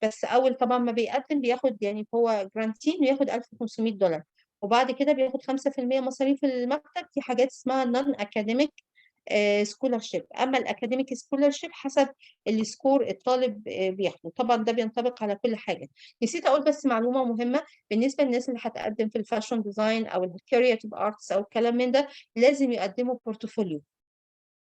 بس اول طبعا ما بيقدم بياخد يعني هو جرانتين بياخد $1500، وبعد كده بياخد 5% مصاريف المكتب. في حاجات اسمها نون اكاديميك سكولارشيب. اما الاكاديميك سكولارشيب حسب السكور الطالب بياخده. طبعا ده بينطبق على كل حاجه. نسيت اقول بس معلومه مهمه بالنسبه للناس اللي هتقدم في الفاشن ديزاين او الكرياتيف ارتس او الكلام من ده، لازم يقدموا بورتفوليو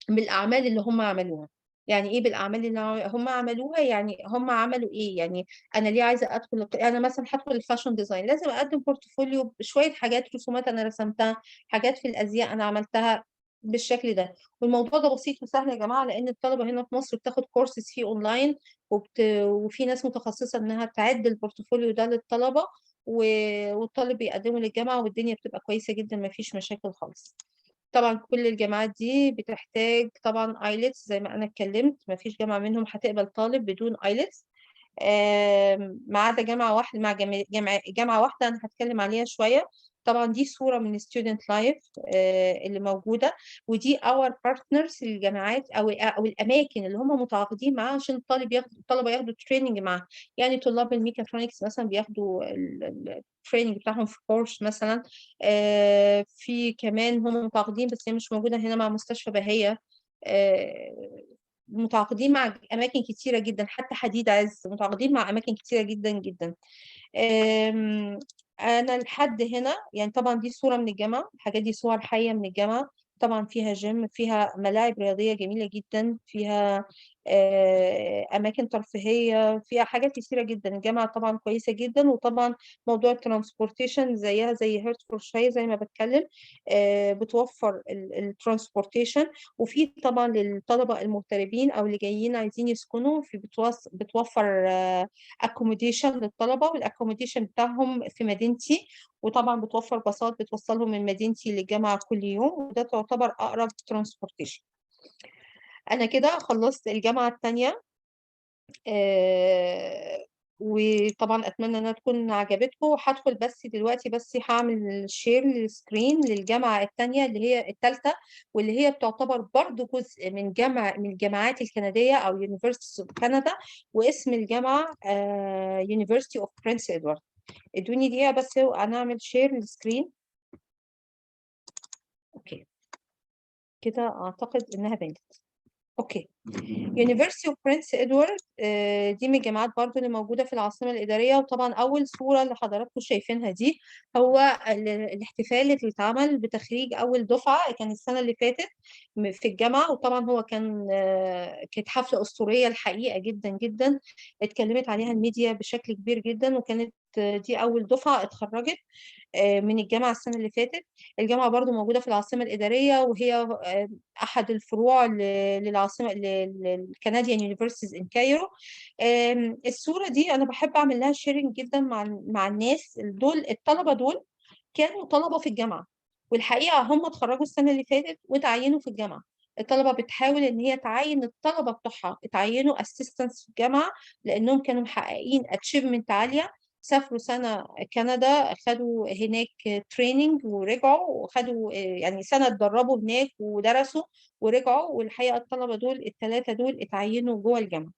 بالاعمال اللي هم عملوها. يعني ايه بالاعمال اللي هم عملوها؟ يعني هم عملوا ايه؟ يعني انا ليه عايزه ادخل، انا مثلا هدخل الفاشن ديزاين لازم اقدم بورتفوليو بشويه حاجات، رسومات انا رسمتها، حاجات في الازياء انا عملتها بالشكل ده. والموضوع ده بسيط وسهل يا جماعه، لان الطلبه هنا في مصر بتاخد كورسز فيه اونلاين، وفي ناس متخصصه انها تعد البورتفوليو ده للطلبه، والطالب بيقدمه للجامعه والدنيا بتبقى كويسه جدا، ما فيش مشاكل خالص. طبعا كل الجامعات دي بتحتاج طبعا ايلتس زي ما انا اتكلمت، ما فيش جامعه منهم هتقبل طالب بدون ايلتس. ما عدا جامعة واحدة، مع جامعة واحدة أنا هتكلم عليها شوية. طبعا دي صورة من student life اللي موجودة، ودي our partners الجامعات أو الأماكن اللي هم متعاقدين معاها عشان الطلبة ياخدوا تريننج معاها. يعني طلاب الميكاترونكس مثلا بياخدوا التريننج بتاعهم في كورس مثلا. في كمان هم متعاقدين، بس هي مش موجودة هنا، مع مستشفى بهية. متعاقدين مع أماكن كتيرة جدا، حتى حديد عز متعاقدين مع أماكن كتيرة جدا جدا. أنا لحد هنا يعني طبعا دي صورة من الجامعة، الحاجات دي صور حية من الجامعة. طبعا فيها جيم، فيها ملاعب رياضية جميلة جدا، فيها أماكن ترفيهية، فيها حاجات كتيرة جدا. الجامعة طبعا كويسة جدا. وطبعا موضوع الترانسبورتيشن زيها زي هيرتفورشاير زي ما بتكلم، بتوفر الترانسبورتيشن. وفي طبعا للطلبة المغتربين أو اللي جايين عايزين يسكنوا، بتوفر اكوموديشن للطلبه، والاكوموديشن بتاعهم في مدينتي. وطبعا بتوفر باصات بتوصلهم من مدينتي للجامعه كل يوم، وده تعتبر اقرب ترانسبورتيشن. انا كده خلصت الجامعه الثانيه. وطبعا اتمنى انها تكون عجبتكم. هدخل بس دلوقتي، بس هعمل شير للسكرين للجامعه الثانيه اللي هي الثالثه، واللي هي بتعتبر برضو جزء من الجامعات الكنديه او University of Canada. واسم الجامعه University of Prince Edward. ادوني دقيقه بس انا اعمل شير للسكرين. اوكي كده اعتقد انها بنت. اوكي. University of Prince Edward دي من الجامعات برضو اللي موجودة في العاصمة الإدارية. وطبعا أول صورة اللي حضراتكم شايفينها دي هو الاحتفال اللي اتعمل بتخريج أول دفعة، كان السنة اللي فاتت في الجامعة. وطبعا هو كانت حفلة أسطورية الحقيقة جدا جدا، اتكلمت عليها الميديا بشكل كبير جدا. وكانت دي أول دفعة اتخرجت من الجامعة السنة اللي فاتت. الجامعة برضو موجودة في العاصمة الإدارية، وهي أحد الفروع للعاصمة الكنديان يونيفرسيتيز إن كايرو. الصورة دي أنا بحب أعمل لها شيرنج جدا مع الناس دول. الطلبة دول كانوا طلبة في الجامعة، والحقيقة هم اتخرجوا السنة اللي فاتت وتعينوا في الجامعة. الطلبة بتحاول إن هي تعين الطلبة بتوعها، اتعينوا أسيستنتس في الجامعة لأنهم كانوا محققين أتشيفمنت عالية. سافروا سنة كندا، خدوا هناك تريننج ورجعوا، وخدوا يعني سنة اتدربوا هناك ودرسوا ورجعوا. والحقيقة الطلبة دول الثلاثة دول اتعينوا جوه الجامعة.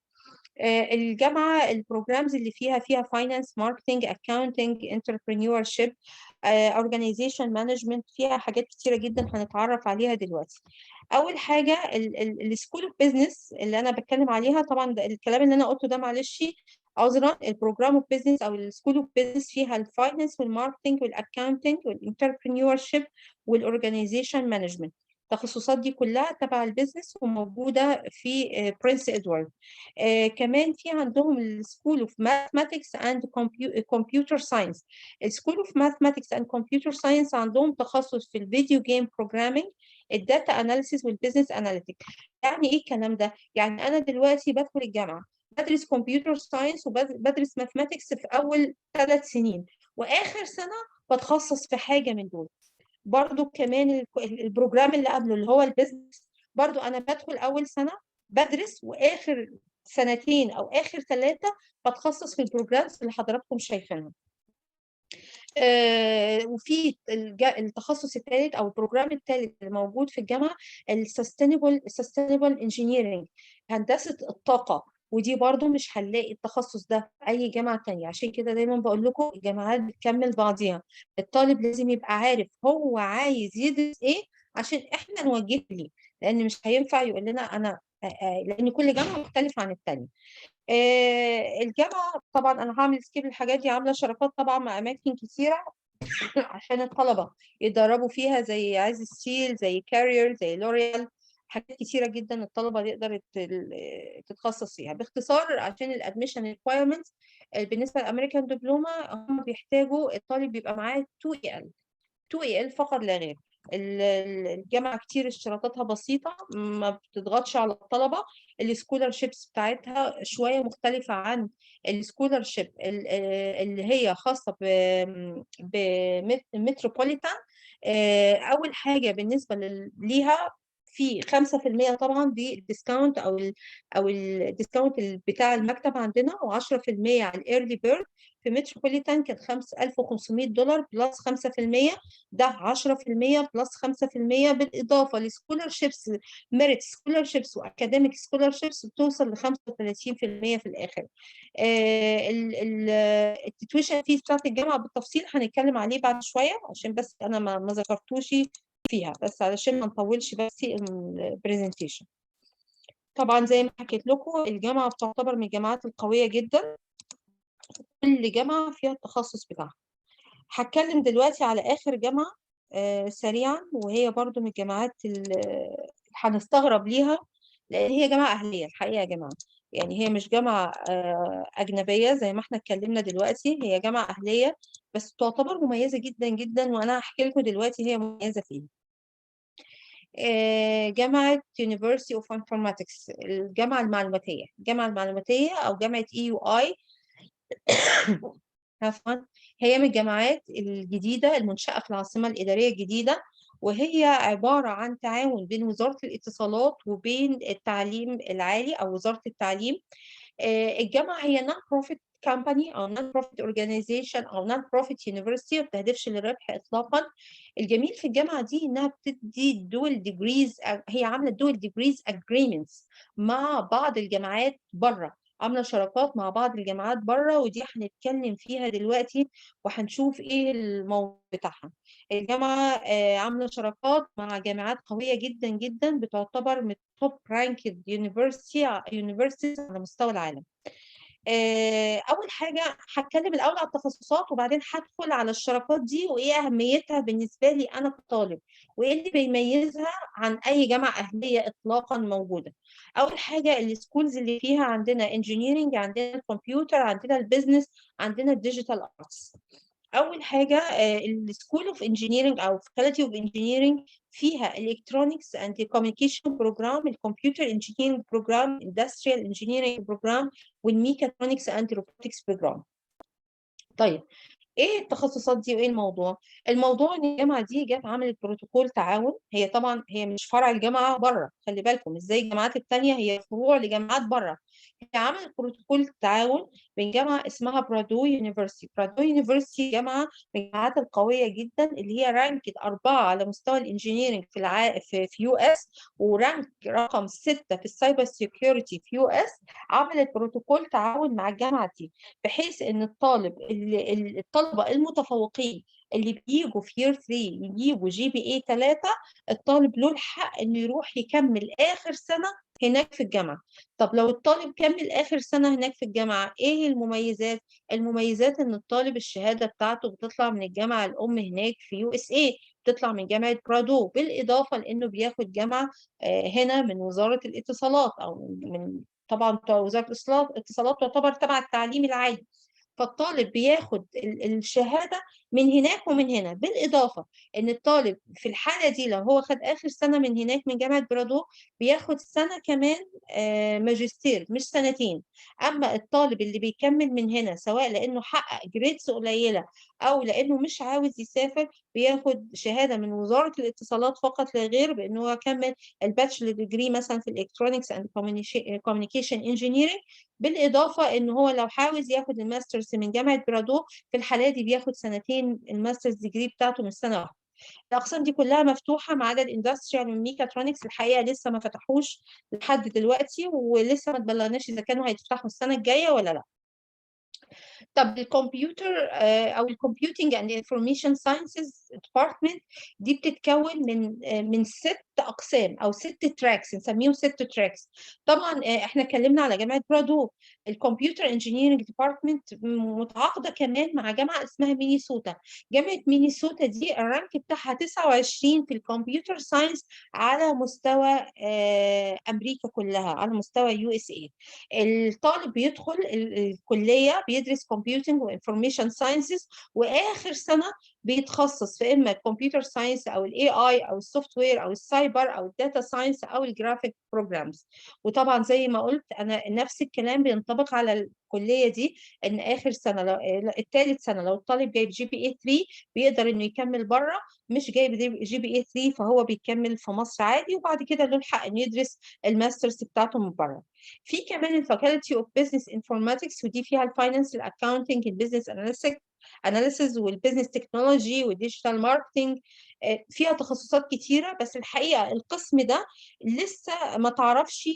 الجامعة البروجرامز اللي فيها فاينانس، ماركتنج، اكاونتنج، انتربرينور شيب، اورجانيزيشن مانجمنت، فيها حاجات كتيرة جدا هنتعرف عليها دلوقتي. أول حاجة السكول اوف بزنس اللي أنا بتكلم عليها. طبعا ده الكلام اللي أنا قلته ده معلش عذرا. البروجرام اوف بزنس أو السكول اوف بزنس فيها الفاينانس والماركتنج والاكاونتنج والانتربرينور شيب والاورجانيزيشن مانجمنت. التخصصات دي كلها تبع البيزنس وموجودة في برنس إدوارد. كمان في عندهم السكول اوف ماثماتكس اند كمبيوتر ساينس. السكول اوف ماثماتكس اند كمبيوتر ساينس عندهم تخصص في الفيديو جيم بروجرامينج، الداتا اناليسيس والبيزنس اناليتيك. يعني ايه الكلام ده؟ يعني انا دلوقتي بدخل الجامعه بدرس كمبيوتر ساينس وبدرس ماثماتكس في اول 3 سنين، واخر سنه بتخصص في حاجه من دول. برضو كمان البروجرام اللي قبله اللي هو البيزنس، برضو انا بدخل اول سنه بدرس، واخر سنتين او اخر 3 بتخصص في البروجرامز اللي حضراتكم شايفينها. وفي التخصص الثالث او البروجرام الثالث اللي موجود في الجامعه السستينبل انجينيرنج، هندسه الطاقه. ودي برضو مش هنلاقي التخصص ده في اي جامعه تانية. عشان كده دايما بقول لكم الجامعات بتكمل بعضيها. الطالب لازم يبقى عارف هو عايز يدرس ايه عشان احنا نوجهه ليه، لان مش هينفع يقول لنا انا لان كل جامعه مختلفه عن الثانيه. الجامعة طبعا أنا هعمل سكيب الحاجات دي، عاملة شراكات طبعا مع أماكن كتيرة عشان الطلبة يتدربوا فيها، زي عز ستيل، زي كارير، زي لوريال. حاجات كتيرة جدا الطلبة تقدر تتخصص فيها. باختصار عشان الادميشن ريكوايرمنتس بالنسبة للأمريكان دبلومة، هم بيحتاجوا الطالب يبقى معاه 2 EL فقط لا غير. الجامعة كتير اشتراطاتها بسيطة، ما بتضغطش على الطلبة. السكولارشيبس بتاعتها شوية مختلفة عن السكولارشيب اللي هي خاصة بمتروبوليتان. أول حاجة بالنسبة ليها في 5% طبعا دي الديسكاونت او الديسكاونت بتاع المكتب عندنا، و10% على الايرلي بيرد. في متروبوليتان كان $1500 بلس 5%، ده 10% بلس 5%، بالاضافه لسكولرشيبس، ميريت سكولرشيبس واكاديميك سكولرشيبس بتوصل ل 35% في الاخر. التويشن فيس بتاعت الجامعه بالتفصيل هنتكلم عليه بعد شويه، عشان بس انا ما ذكرتوش فيها، بس علشان ما نطولش بس البرزنتيشن. طبعا زي ما حكيت لكم الجامعه بتعتبر من الجامعات القويه جدا، كل جامعه فيها التخصص بتاعها. هتكلم دلوقتي على اخر جامعه سريعا، وهي برضو من الجامعات اللي هنستغرب ليها، لان هي جامعه اهليه الحقيقه يا جماعه. يعني هي مش جامعه اجنبيه زي ما احنا اتكلمنا دلوقتي، هي جامعه اهليه بس تعتبر مميزه جدا جدا، وانا هحكي لكم دلوقتي هي مميزه فيه. جامعة University of Informatics، الجامعة المعلوماتية، أو جامعة EUI عفوا. هي من الجامعات الجديدة المنشأة في العاصمة الإدارية الجديدة، وهي عبارة عن تعاون بين وزارة الاتصالات وبين التعليم العالي أو وزارة التعليم. الجامعة هي نون بروفيت كامباني أو نون بروفيت أورجانيزيشن أو نون بروفيت يونيفرسيتي، ما بتهدفش للربح إطلاقا. الجميل في الجامعة دي إنها بتدي دول ديجريز، هي عاملة دول ديجريز أجريمنتس مع بعض الجامعات بره، عاملة شراكات مع بعض الجامعات بره، ودي هنتكلم فيها دلوقتي وهنشوف إيه الموضوع بتاعها. الجامعة عاملة شراكات مع جامعات قوية جدا جدا، بتعتبر من توب رانكد يونيفرسيتيز على مستوى العالم. أول حاجة هتكلم الأول على التخصصات، وبعدين هدخل على الشراكات دي وإيه أهميتها بالنسبة لي أنا كطالب، وإيه اللي بيميزها عن أي جامعة أهلية إطلاقا موجودة. أول حاجة السكولز اللي فيها عندنا engineering، عندنا الكمبيوتر، عندنا البيزنس، عندنا الديجيتال ارتس. أول حاجة السكول اوف انجينيرنج أو فاكولتي اوف انجينيرنج فيها الكترونكس اند كوميونيكيشن بروجرام، الكمبيوتر انجينيرنج بروجرام، اندستريال انجينيرنج بروجرام، والميكاترونكس اند روبوتكس بروجرام. طيب ايه التخصصات دي وايه الموضوع؟ الموضوع ان الجامعه دي جت عملت بروتوكول تعاون، هي طبعا هي مش فرع الجامعه بره، خلي بالكم مش زي الجامعات الثانيه هي فروع لجامعات بره. هي عملت بروتوكول تعاون بين جامعه اسمها برادو يونيفرسيتي. برادو يونيفرسيتي جامعه من الجامعات القويه جدا، اللي هي رانكد 4 على مستوى الانجينيرنج في يو اس، ورانك رقم 6 في السايبر سيكيورتي في يو اس. عملت بروتوكول تعاون مع الجامعه دي، بحيث ان الطلبه المتفوقين اللي بيجوا في يير 3 يجيبوا GPA 3، الطالب له الحق انه يروح يكمل اخر سنه هناك في الجامعه. طب لو الطالب كمل اخر سنه هناك في الجامعه، ايه المميزات؟ المميزات ان الطالب الشهاده بتاعته بتطلع من الجامعه الام هناك في USA، بتطلع من جامعه برادو، بالاضافه لانه بياخد جامعه هنا من وزاره الاتصالات، او من طبعا وزاره الاتصالات تعتبر تبع التعليم العالي. فالطالب بياخد الشهادة من هناك ومن هنا، بالإضافة إن الطالب في الحالة دي لو هو خد آخر سنة من هناك من جامعة برادو بياخد سنة كمان ماجستير، مش سنتين. أما الطالب اللي بيكمل من هنا سواء لأنه حقق جريدز قليلة أو لأنه مش عاوز يسافر، بياخد شهادة من وزارة الاتصالات فقط لا غير، بأنه هو كمل الباتشلر ديجري مثلا في الإلكترونيكس أند كوميونيكيشن انجينيرنج. بالإضافة إن هو لو عاوز ياخد الماسترز من جامعة برادو، في الحالة دي بياخد سنتين الماسترز ديجري بتاعته من سنة واحدة. الأقسام دي كلها مفتوحة ما عدا الاندستريال والميكاترونكس، الحقيقة لسه ما فتحوش لحد دلوقتي، ولسه ما تبلغناش إذا كانوا هيتفتحوا السنة الجاية ولا لا. طب الكمبيوتر او الكمبيوتنج اند انفورميشن ساينسز ديبارتمنت دي بتتكون من 6 اقسام او 6 تراكس، نسميهم 6 تراكس. طبعا احنا اتكلمنا على جامعه برادو. الكمبيوتر انجينيرنج ديبارتمنت متعاقده كمان مع جامعه اسمها مينيسوتا. جامعه مينيسوتا دي الرانك بتاعها 29 في الكمبيوتر ساينس على مستوى امريكا كلها، على مستوى USA. الطالب بيدخل الكليه بيدرس كومبيوتنج وانفورميشن ساينسز، واخر سنه بيتخصص في اما الكمبيوتر ساينس او الاي اي او السوفت وير او السايبر او الداتا ساينس او الجرافيك بروجرامز. وطبعا زي ما قلت انا نفس الكلام بينطبق على الكليه دي، ان اخر سنه لو الثالث سنه لو الطالب جايب جي بي اي 3 بيقدر انه يكمل بره، مش جايب جي بي اي 3 فهو بيكمل في مصر عادي، وبعد كده له الحق انه يدرس الماسترز بتاعته من بره. في كمان الفاكولتي اوف بزنس انفورماتكس، ودي فيها الفاينانس، الاكاونتنج، البزنس اناليسيز والبيزنس تكنولوجي والديجيتال ماركتنج. فيها تخصصات كتيره، بس الحقيقه القسم ده لسه ما تعرفش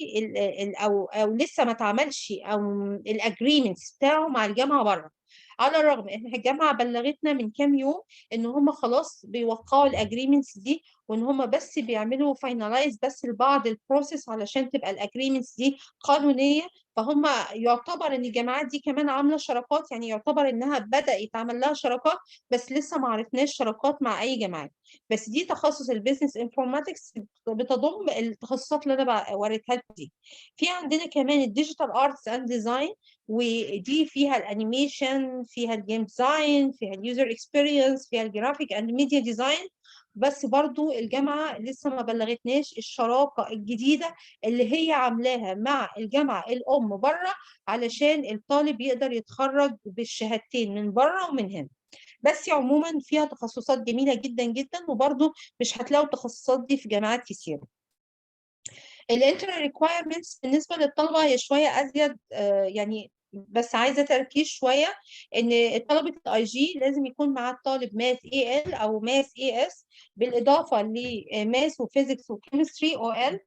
او لسه ما اتعملش او الاجريمنتس بتاعه مع الجامعه بره. على الرغم ان الجامعه بلغتنا من كام يوم ان هم خلاص بيوقعوا الاجريمنتس دي، وان هم بس بيعملوا فاينلايز بس لبعض البروسيس علشان تبقى الاجريمنتس دي قانونيه. فهم يعتبر ان الجامعات دي كمان عامله شراكات، يعني يعتبر انها بدأ يتعمل لها شراكات، بس لسه ما عرفناش شراكات مع اي جامعات. بس دي تخصص البيزنس انفورماتكس، بتضم التخصصات اللي انا وريتها لكم دي. في عندنا كمان الديجيتال ارتس اند ديزاين، ودي فيها الانيميشن، فيها الجيم ديزاين، فيها اليوزر اكسبيرينس، فيها الجرافيك اند ميديا ديزاين. بس برضو الجامعة لسه ما بلغتناش الشراكة الجديدة اللي هي عاملاها مع الجامعة الأم بره، علشان الطالب يقدر يتخرج بالشهادتين من بره ومن هنا. بس عموما فيها تخصصات جميلة جدا جدا، وبرضو مش هتلاقوا التخصصات دي في جامعات كتير. الانتر ريكوايرمنتس بالنسبة للطلبة هي شوية أزيد، يعني بس عايزه تركيز شويه، ان طلبه الاي جي لازم يكون معاه الطالب ماث اي ال او ماث اي اس، بالاضافه لماث وفيزيكس وكيمستري او ال.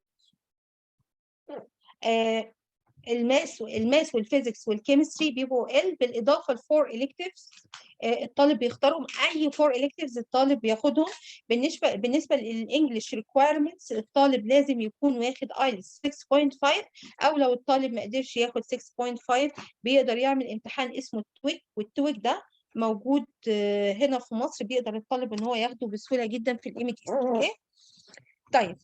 الماث والفيزيكس والكيمستري بيبقوا ال، بالاضافه لفور الكتيفز الطالب بيختارهم، اي فور الكتيفز الطالب بياخدهم. بالنسبه للانجلش ريكويرمنتس الطالب لازم يكون واخد ايلتس 6.5، او لو الطالب ما قدرش ياخد 6.5 بيقدر يعمل امتحان اسمه التويك، والتويك ده موجود هنا في مصر، بيقدر الطالب ان هو ياخده بسهوله جدا في الام تي. اوكي طيب،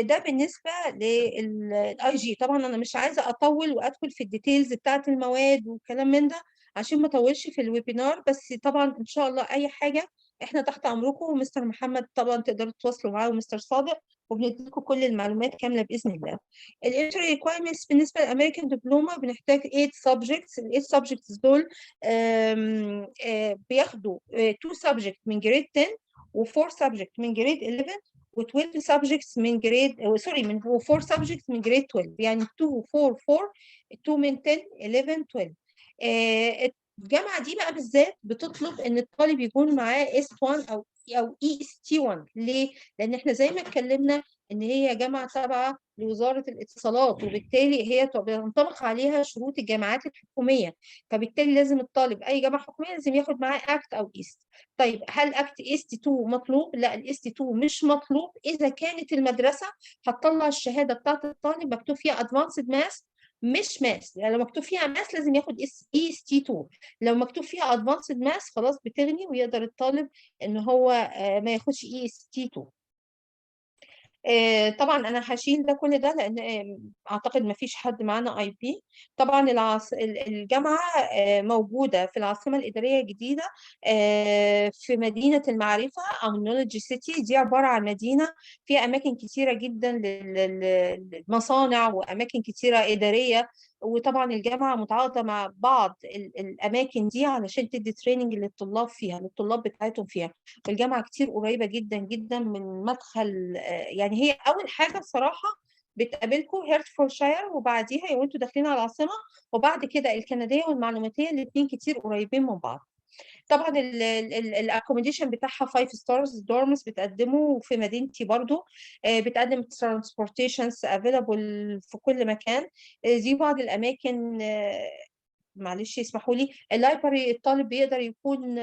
ده بالنسبه للاي جي. طبعا انا مش عايزه اطول وادخل في الديتيلز بتاعه المواد والكلام من ده عشان ما اطولش في الويبينار، بس طبعا ان شاء الله اي حاجه احنا تحت امركم، ومستر محمد طبعا تقدروا تتواصلوا معاه ومستر صادق، وبنديكم كل المعلومات كامله باذن الله. الانتري ريكويرمنتس بالنسبه للامريكان دبلومه بنحتاج 8 سبجكتس. ال 8 سبجكتس دول بياخدوا 2 سبجكت من جريد 10 و4 سبجكت من جريد 11 و12 subjects من جريد من 4 subjects من جريد 12، يعني 2 4 4 2 من 10 11 12. الجامعه دي بقى بالذات بتطلب ان الطالب يكون معاه S1 او EST1. ليه؟ لان احنا زي ما اتكلمنا ان هي جامعه تابعه لوزاره الاتصالات، وبالتالي هي بينطبق عليها شروط الجامعات الحكوميه، فبالتالي لازم الطالب اي جامعه حكوميه لازم ياخد معاه اكت او ايست. طيب هل اكت ايست 2 مطلوب؟ لا، الايست 2 مش مطلوب اذا كانت المدرسه هتطلع الشهاده بتاعت الطالب مكتوب فيها ادفانسد ماث مش ماث. يعني لو مكتوب فيها ماث لازم ياخد اي اس تي 2، لو مكتوب فيها ادفانسد ماث خلاص بتغني ويقدر الطالب ان هو ما ياخدش اي اس تي 2. طبعا انا هشيل ده كل ده لان اعتقد ما فيش حد معانا اي بي. طبعا الجامعه موجوده في العاصمه الاداريه الجديده في مدينه المعرفه او نولج سيتي. دي عباره عن مدينه فيها اماكن كتيره جدا للمصانع واماكن كتيره اداريه، وطبعا الجامعه متعاقده مع بعض الاماكن دي علشان تدي تريننج للطلاب فيها، للطلاب بتاعتهم فيها. والجامعه كتير قريبه جدا جدا من مدخل، يعني هي اول حاجه الصراحه بتقابلكم هيرتفورشاير، وبعديها وانتوا داخلين على العاصمه، وبعد كده الكنديه والمعلوماتيه، الاثنين كتير قريبين من بعض. طبعا الاكوموديشن بتاعها 5 ستارز دورمز بتقدمه في مدينتي برضو، بتقدم ترانسبورتيشنز افيلابل في كل مكان. دي بعض الاماكن. معلش يسمحوا لي، اللايبرري الطالب بيقدر يكون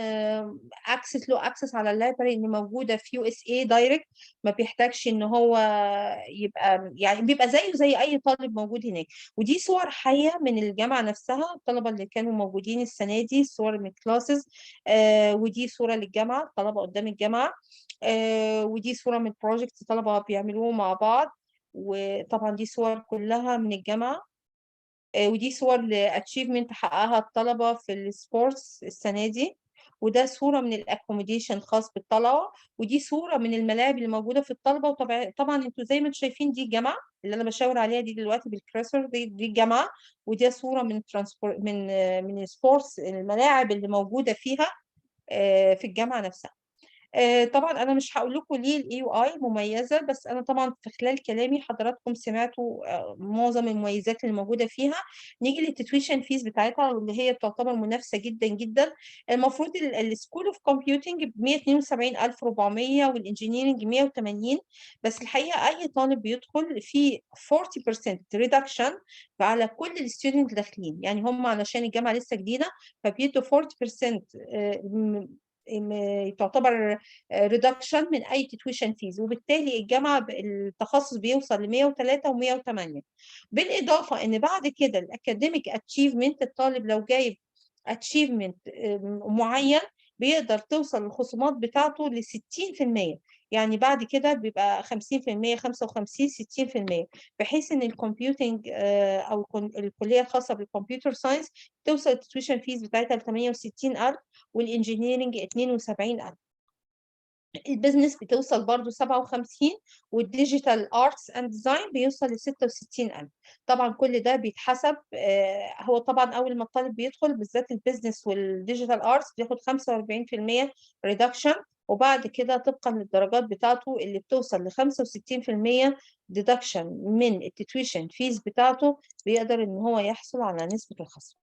اكسس على اللايبرري اللي موجوده في يو اس اي دايركت، ما بيحتاجش ان هو يبقى، يعني بيبقى زيه زي اي طالب موجود هناك. ودي صور حيه من الجامعه نفسها، الطلبه اللي كانوا موجودين السنه دي، صور من الكلاسز. ودي صوره للجامعه، الطلبه قدام الجامعه. ودي صوره من بروجكت طلبه بيعملوه مع بعض. وطبعا دي صور كلها من الجامعه. ودي صور لاتشيفمنت حققها الطلبه في السبورتس السنه دي. وده صورة من الاكوموديشن خاص بالطلبة، ودي صورة من الملاعب اللي موجودة في الطلبة. وطبعا انتوا زي ما انتوا شايفين دي الجامعة اللي انا بشاور عليها دي دلوقتي بالكريسور، دي الجامعة. ودي صورة من ترانسبور من سبورتس الملاعب اللي موجودة فيها في الجامعة نفسها. طبعا انا مش هقول لكم ليه الاي يو اي مميزه، بس انا طبعا في خلال كلامي حضراتكم سمعتوا معظم المميزات اللي موجوده فيها. نيجي للتتويشن فيز بتاعتها واللي هي تعتبر منافسه جدا جدا. المفروض السكول اوف كومبيوتنج ب 172,400 والانجينيرنج 180. بس الحقيقه اي طالب بيدخل في 40% ريدكشن على كل الستودنت داخلين، يعني هم علشان الجامعه لسه جديده فبيدوا 40% تعتبر ريدكشن من اي تيويشن فيز، وبالتالي الجامعه التخصص بيوصل ل 103 و108. بالاضافه ان بعد كده الاكاديميك اتشيفمنت، الطالب لو جايب اتشيفمنت معين بيقدر توصل الخصومات بتاعته ل 60%. يعني بعد كده بيبقى 50%، 55، 60%، بحيث ان الكمبيوتنج او الكليه الخاصه بالكمبيوتر ساينس توصل التويشن فيز بتاعتها ل 68,000 والانجينيرنج 72,000. البيزنس بتوصل برضو 57، والديجيتال ارتس اند ديزاين بيوصل ل 66,000. طبعا كل ده بيتحسب. هو طبعا اول ما الطالب بيدخل بالذات البيزنس والديجيتال ارتس بياخد 45% ريدكشن، وبعد كده طبقا للدرجات بتاعته اللي بتوصل ل 65% ديدكشن من التويشن فيز بتاعته بيقدر ان هو يحصل على نسبة الخصم.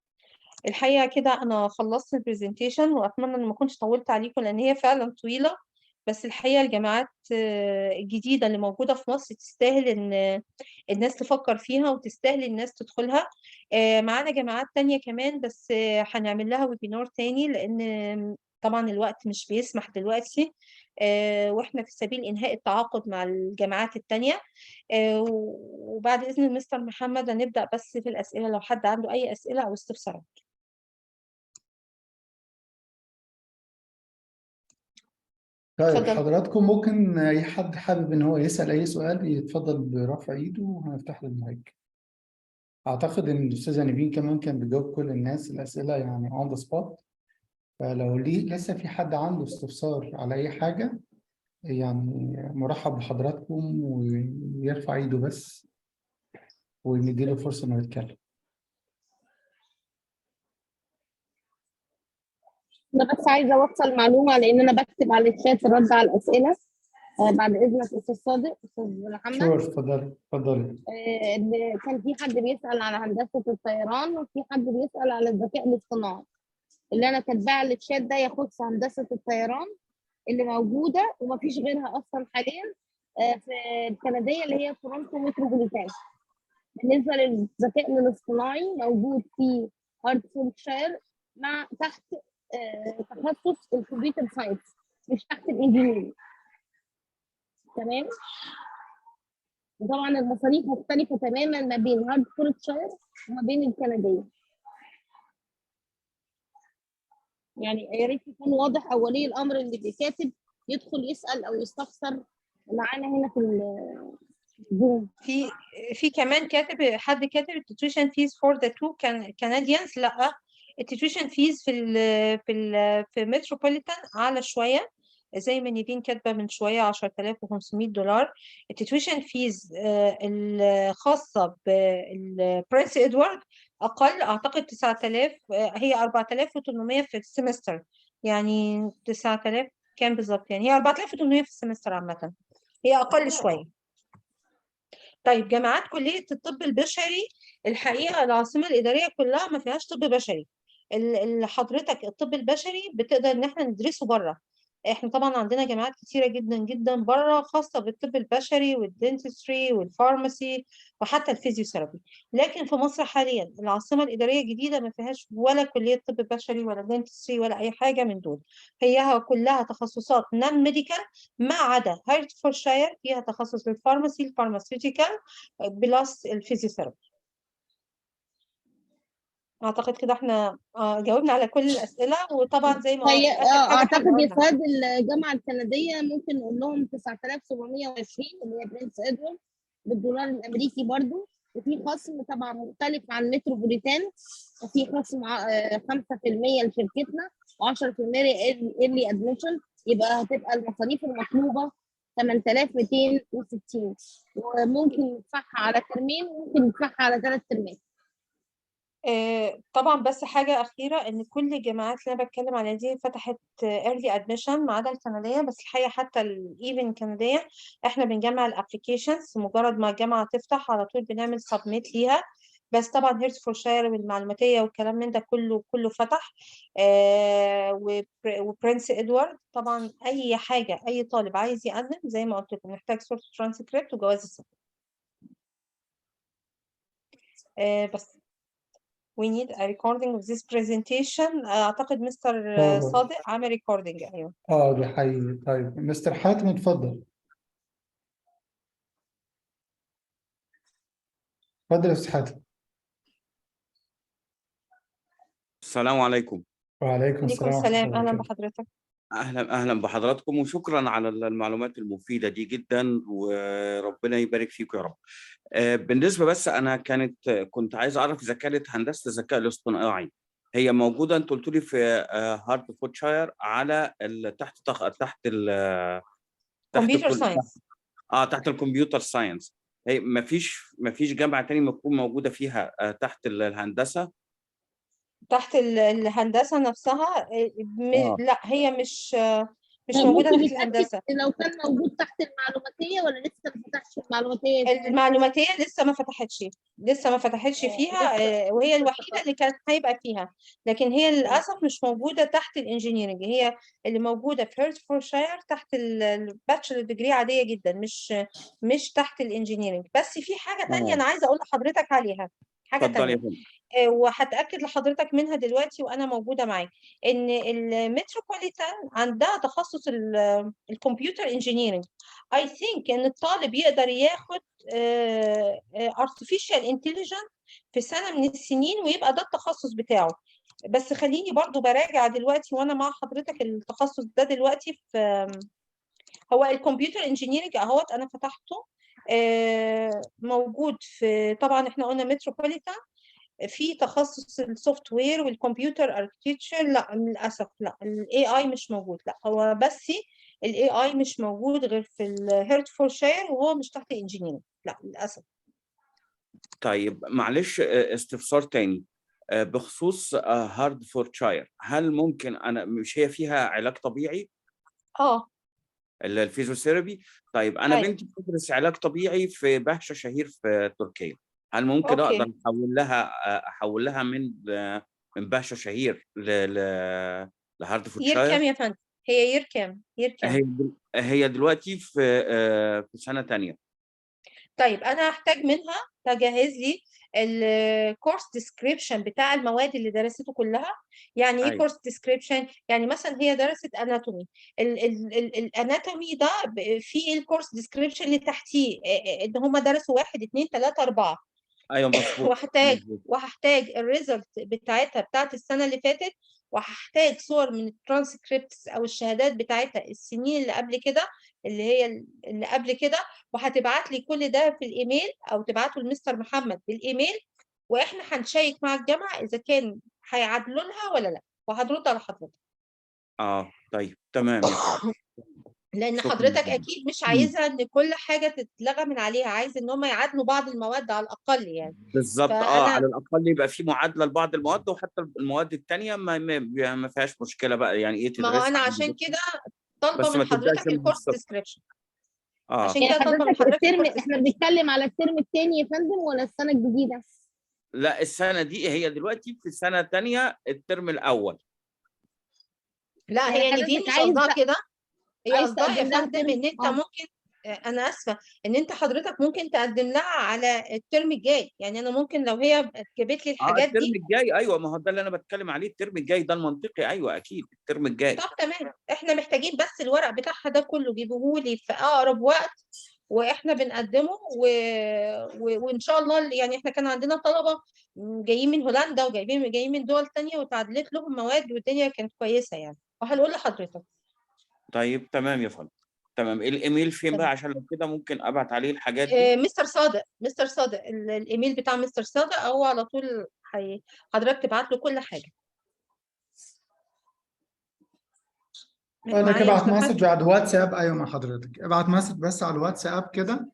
الحقيقة كده أنا خلصت البرزنتيشن، وأتمنى إن ما كنتش طولت عليكم لأن هي فعلا طويلة. بس الحقيقة الجامعات الجديدة اللي موجودة في مصر تستاهل إن الناس تفكر فيها وتستاهل الناس تدخلها. معانا جامعات تانية كمان، بس هنعمل لها ويبينار تاني لأن طبعا الوقت مش بيسمح دلوقتي، واحنا في سبيل إنهاء التعاقد مع الجامعات التانية. وبعد إذن المستر محمد هنبدأ بس في الأسئلة لو حد عنده أي أسئلة أو استفسارات. طيب اتفضل. حضراتكم ممكن أي حد حابب إن هو يسأل أي سؤال يتفضل برفع إيده وهنفتح له المايك. أعتقد إن الأستاذة نيفين كمان كان بيجاوب كل الناس الأسئلة يعني أون ذا سبوت، فلو لسه في حد عنده استفسار على أي حاجة يعني مرحب بحضراتكم ويرفع إيده بس ونديله فرصة إنه يتكلم. انا بس عايزه اوصل معلومه لان انا بكتب على الشات الرد على الاسئله. بعد اذنك استاذ صادق، استاذ محمد. شور، اتفضلي اتفضلي. إن كان في حد بيسال على هندسه الطيران وفي حد بيسال على الذكاء الاصطناعي. اللي انا كاتباه على الشات ده يخص هندسه الطيران اللي موجوده ومفيش غيرها اصلا حاليا في الكنديه اللي هي تورونتو متروبوليتان. بالنسبه للذكاء الاصطناعي موجود في هارتفوردشاير مع تحت تخصص الكمبيوتر ساينس، مش تحت الانجينيرنج. تمام. وطبعا المصاريف مختلفه تماما ما بين هارتفوردشاير وما بين الكنديه. يعني يا ريت يكون واضح، او ولي الامر اللي بيكاتب يدخل يسال او يستفسر معانا هنا في الزوم. في كمان حد كاتب التويشن فيز فور ذا تو كنديانز. لا، التويشن فيز في متروبوليتان اعلى شويه، زي ما نيفين كاتبه من شويه 10,500 دولار. التويشن فيز الخاصه بالبرنس ادوارد اقل، اعتقد 9,000، هي 4,800 في السمستر. يعني 9,000 كام بالظبط؟ يعني هي 4,800 في السمستر عامه، هي اقل شويه. طيب جامعات كلية الطب البشري، الحقيقة العاصمة الإدارية كلها ما فيهاش طب بشري. اللي حضرتك الطب البشري بتقدر إن احنا ندرسه بره. احنا طبعا عندنا جامعات كتيرة جدا جدا بره خاصة بالطب البشري والدنتستري والفارماسي وحتى الفيزيوثيرابي. لكن في مصر حاليا العاصمة الإدارية الجديدة ما فيهاش ولا كلية طب بشري ولا دنتستري ولا أي حاجة من دول. هي كلها تخصصات نون ميديكال ما عدا هيرتفورشاير فيها تخصص للفارماسي، الفارماسيوتيكال بلس الفيزيوثيرابي. اعتقد كده احنا جاوبنا على كل الاسئله. وطبعا زي ما هي اخر حاجه اعتقد احنا يا قلنا فؤاد الجامعه الكنديه ممكن نقول لهم 9,720 اللي هي برنس ادوارد بالدولار الامريكي برضو، وفي خصم طبعا مختلف عن متروبوليتان، وفي خصم 5% لشركتنا و10% early admission، يبقى هتبقى المصاريف المطلوبة 8260، وممكن ندفعها على ترمين وممكن ندفعها على 3 ترمات. طبعا بس حاجة أخيرة إن كل الجامعات اللي أنا بتكلم عليها دي فتحت early admission ما عدا الكندية، بس الحقيقة حتى الإيفن الكندية إحنا بنجمع الابلكيشنز مجرد ما الجامعة تفتح على طول بنعمل سبميت ليها. بس طبعا هيرتفورشاير والمعلوماتية والكلام من ده كله فتح. وبرنس إدوارد طبعا أي حاجة أي طالب عايز يقدم زي ما قلت لكم محتاج صورة ترانسكريبت وجواز السفر. بس we need a recording of this presentation. أعتقد مستر صادق عامل recording. أيوه. دي حقيقي. طيب مستر حاتم اتفضل. اتفضل يا أستاذ حاتم. السلام عليكم. وعليكم عليكم السلام ورحمة السلام، الله أهلا وبركاته. بحضرتك. اهلا بحضراتكم، وشكرا على المعلومات المفيده دي جدا، وربنا يبارك فيكم يا رب. بالنسبه بس انا كنت عايز اعرف اذا كانت هندسه الذكاء الاصطناعي هي موجوده. انت قلت لي في هاردفورشاير على تحت كمبيوتر ساينس. تحت الكمبيوتر ساينس. هي مفيش جامعه تانية تكون موجوده فيها تحت الهندسه؟ تحت الهندسة نفسها. لا هي مش موجودة ممكن تحت يتأكد الهندسة. لو كان موجود تحت المعلوماتية ولا لسه ما فتحش المعلوماتية؟ المعلوماتية لسه ما فتحتش فيها. وهي الوحيدة اللي كانت هيبقى فيها، لكن هي للأسف مش موجودة تحت الانجينيرنج. هي اللي موجودة في هيرتفورشاير تحت الباتشلر ديجري عادية جدا، مش تحت الانجينيرنج. بس في حاجة تانية أنا عايزة أقول لحضرتك عليها، حاجة اتفضل يا تانية. فندم. وهتأكد لحضرتك منها دلوقتي وأنا موجودة معاك، إن المتروبوليتان عندها تخصص الكمبيوتر انجينيرنج. I think إن الطالب يقدر ياخد artificial intelligence في سنة من السنين ويبقى ده التخصص بتاعه. بس خليني برضو براجع دلوقتي وأنا مع حضرتك التخصص ده دلوقتي في هو الكمبيوتر انجينيرنج اهوت. أنا فتحته موجود في، طبعا احنا قلنا متروبوليتان في تخصص السوفت وير والكمبيوتر اركتشر. لا للاسف لا، الاي اي مش موجود. لا هو بس الاي اي مش موجود غير في الهيرتفورشاير وهو مش تحت انجينيرنج، لا للاسف. طيب معلش استفسار تاني بخصوص هاردفورشاير، هل ممكن مش هي فيها علاج طبيعي؟ الفيزيوثيرابي. طيب انا أيوة. بنتي بتدرس علاج طبيعي في بهشة شهير في تركيا، هل ممكن أوكي. اقدر احول لها من بهشة شهير يير لهاردفورشاير؟ كام يا فندم؟ هي يير كام؟ هي دلوقتي في سنة تانية. طيب انا هحتاج منها تجهز لي الكورس ديسكريبشن بتاع المواد اللي درسته كلها. يعني ايه أيوة. كورس ديسكريبشن؟ يعني مثلا هي درست اناتومي، الاناتومي ده فيه الكورس ديسكريبشن اللي تحتيه ان هم درسوا 1 2 3 4. ايوه مظبوط. وهحتاج الريزلت بتاعتها بتاعت السنه اللي فاتت، وهحتاج صور من الترانسكريبتس او الشهادات بتاعتها السنين اللي قبل كده، اللي قبل كده. وهتبعت لي كل ده في الايميل او تبعته لمستر محمد بالايميل، واحنا هنشيك مع الجامعه اذا كان هيعادلوا لها ولا لا، وهنرد على حضرتك. طيب تمام يا فندم. لان شكرا حضرتك جدا. اكيد مش عايزها ان كل حاجه تتلغى من عليها، عايز ان هم يعادلوا بعض المواد على الاقل يعني. بالظبط فانا على الاقل يبقى في معادله لبعض المواد، وحتى المواد الثانيه ما فيهاش مشكله بقى، يعني ايه ما هو تدرسها انا عادي، عشان كده طالبه بس من ما تبداش حضرتك من الكورس الصفر. ديسكريبشن. اه عشان كده طالبه من حضرتك حضرتك الترم، الكورس احنا ديسكريبشن. بنتكلم على الترم الثاني يا فندم ولا السنة الجديدة؟ لا السنه دي هي دلوقتي في سنه ثانيه الترم الاول. لا هي يعني نيفين حضرتك مش قصدها كده، هي عايز قصدها يا تقدم لها فندم ان انت ممكن انا اسفه ان انت حضرتك ممكن تقدم لها على الترم الجاي. يعني انا ممكن لو هي جابت لي الحاجات الترم دي. الجاي ايوه، ما هو ده اللي انا بتكلم عليه، الترم الجاي ده المنطقي. ايوه اكيد الترم الجاي. طب تمام، احنا محتاجين بس الورق بتاعها ده كله جيبوهولي في اقرب وقت واحنا بنقدمه وان شاء الله. يعني احنا كان عندنا طلبه جايين من هولندا وجايين من دول تانية وتعادلت لهم مواد والدنيا كانت كويسه يعني، وهنقول لحضرتك. طيب تمام يا فندم. تمام، الايميل فين بقى عشان لو كده ممكن ابعت عليه الحاجات دي؟ مستر صادق الايميل بتاع مستر صادق هو على طول حضرتك تبعت له كل حاجه. لك معايا يا ابعت أستاذ مسج حسن؟ على الواتساب. ايوه مع حضرتك، ابعت مسج بس على الواتساب كده،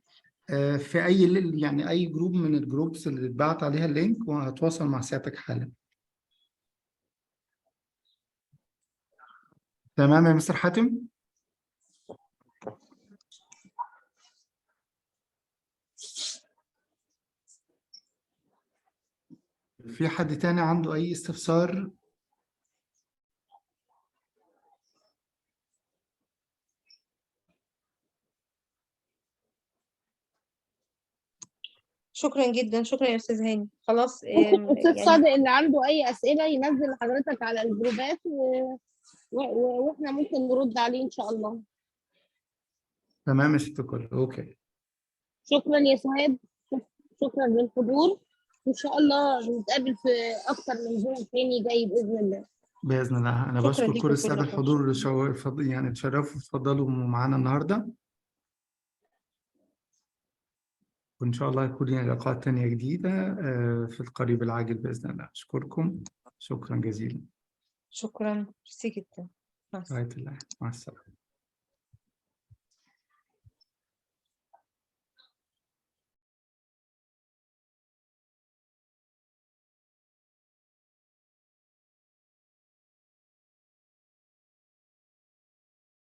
في اي يعني اي جروب من الجروبس اللي اتبعت عليها اللينك، وهتواصل مع سيادتك حالا. تمام يا مستر حاتم. في حد تاني عنده اي استفسار؟ شكرا جدا، شكرا يا أستاذ هاني. خلاص ممكن أستاذ يعني صادق اللي عنده أي أسئلة ينزل لحضرتك على الجروبات وإحنا ممكن نرد عليه إن شاء الله. تمام يا ست الكل. اوكي. شكرا يا سهاد، شكرا للحضور، وإن شاء الله نتقابل في أكتر من زوم تاني جاي بإذن الله. باذن الله. انا شكرا بشكر كل ليكم الساده كلكم. الحضور اللي يعني اتشرفوا واتفضلوا معانا النهارده، وان شاء الله يكون لنا لقاءات تانية جديده في القريب العاجل باذن الله. اشكركم، شكرا جزيلا. شكرا، ميرسي جدا. مع السلامة. رعاية الله، مع السلامه.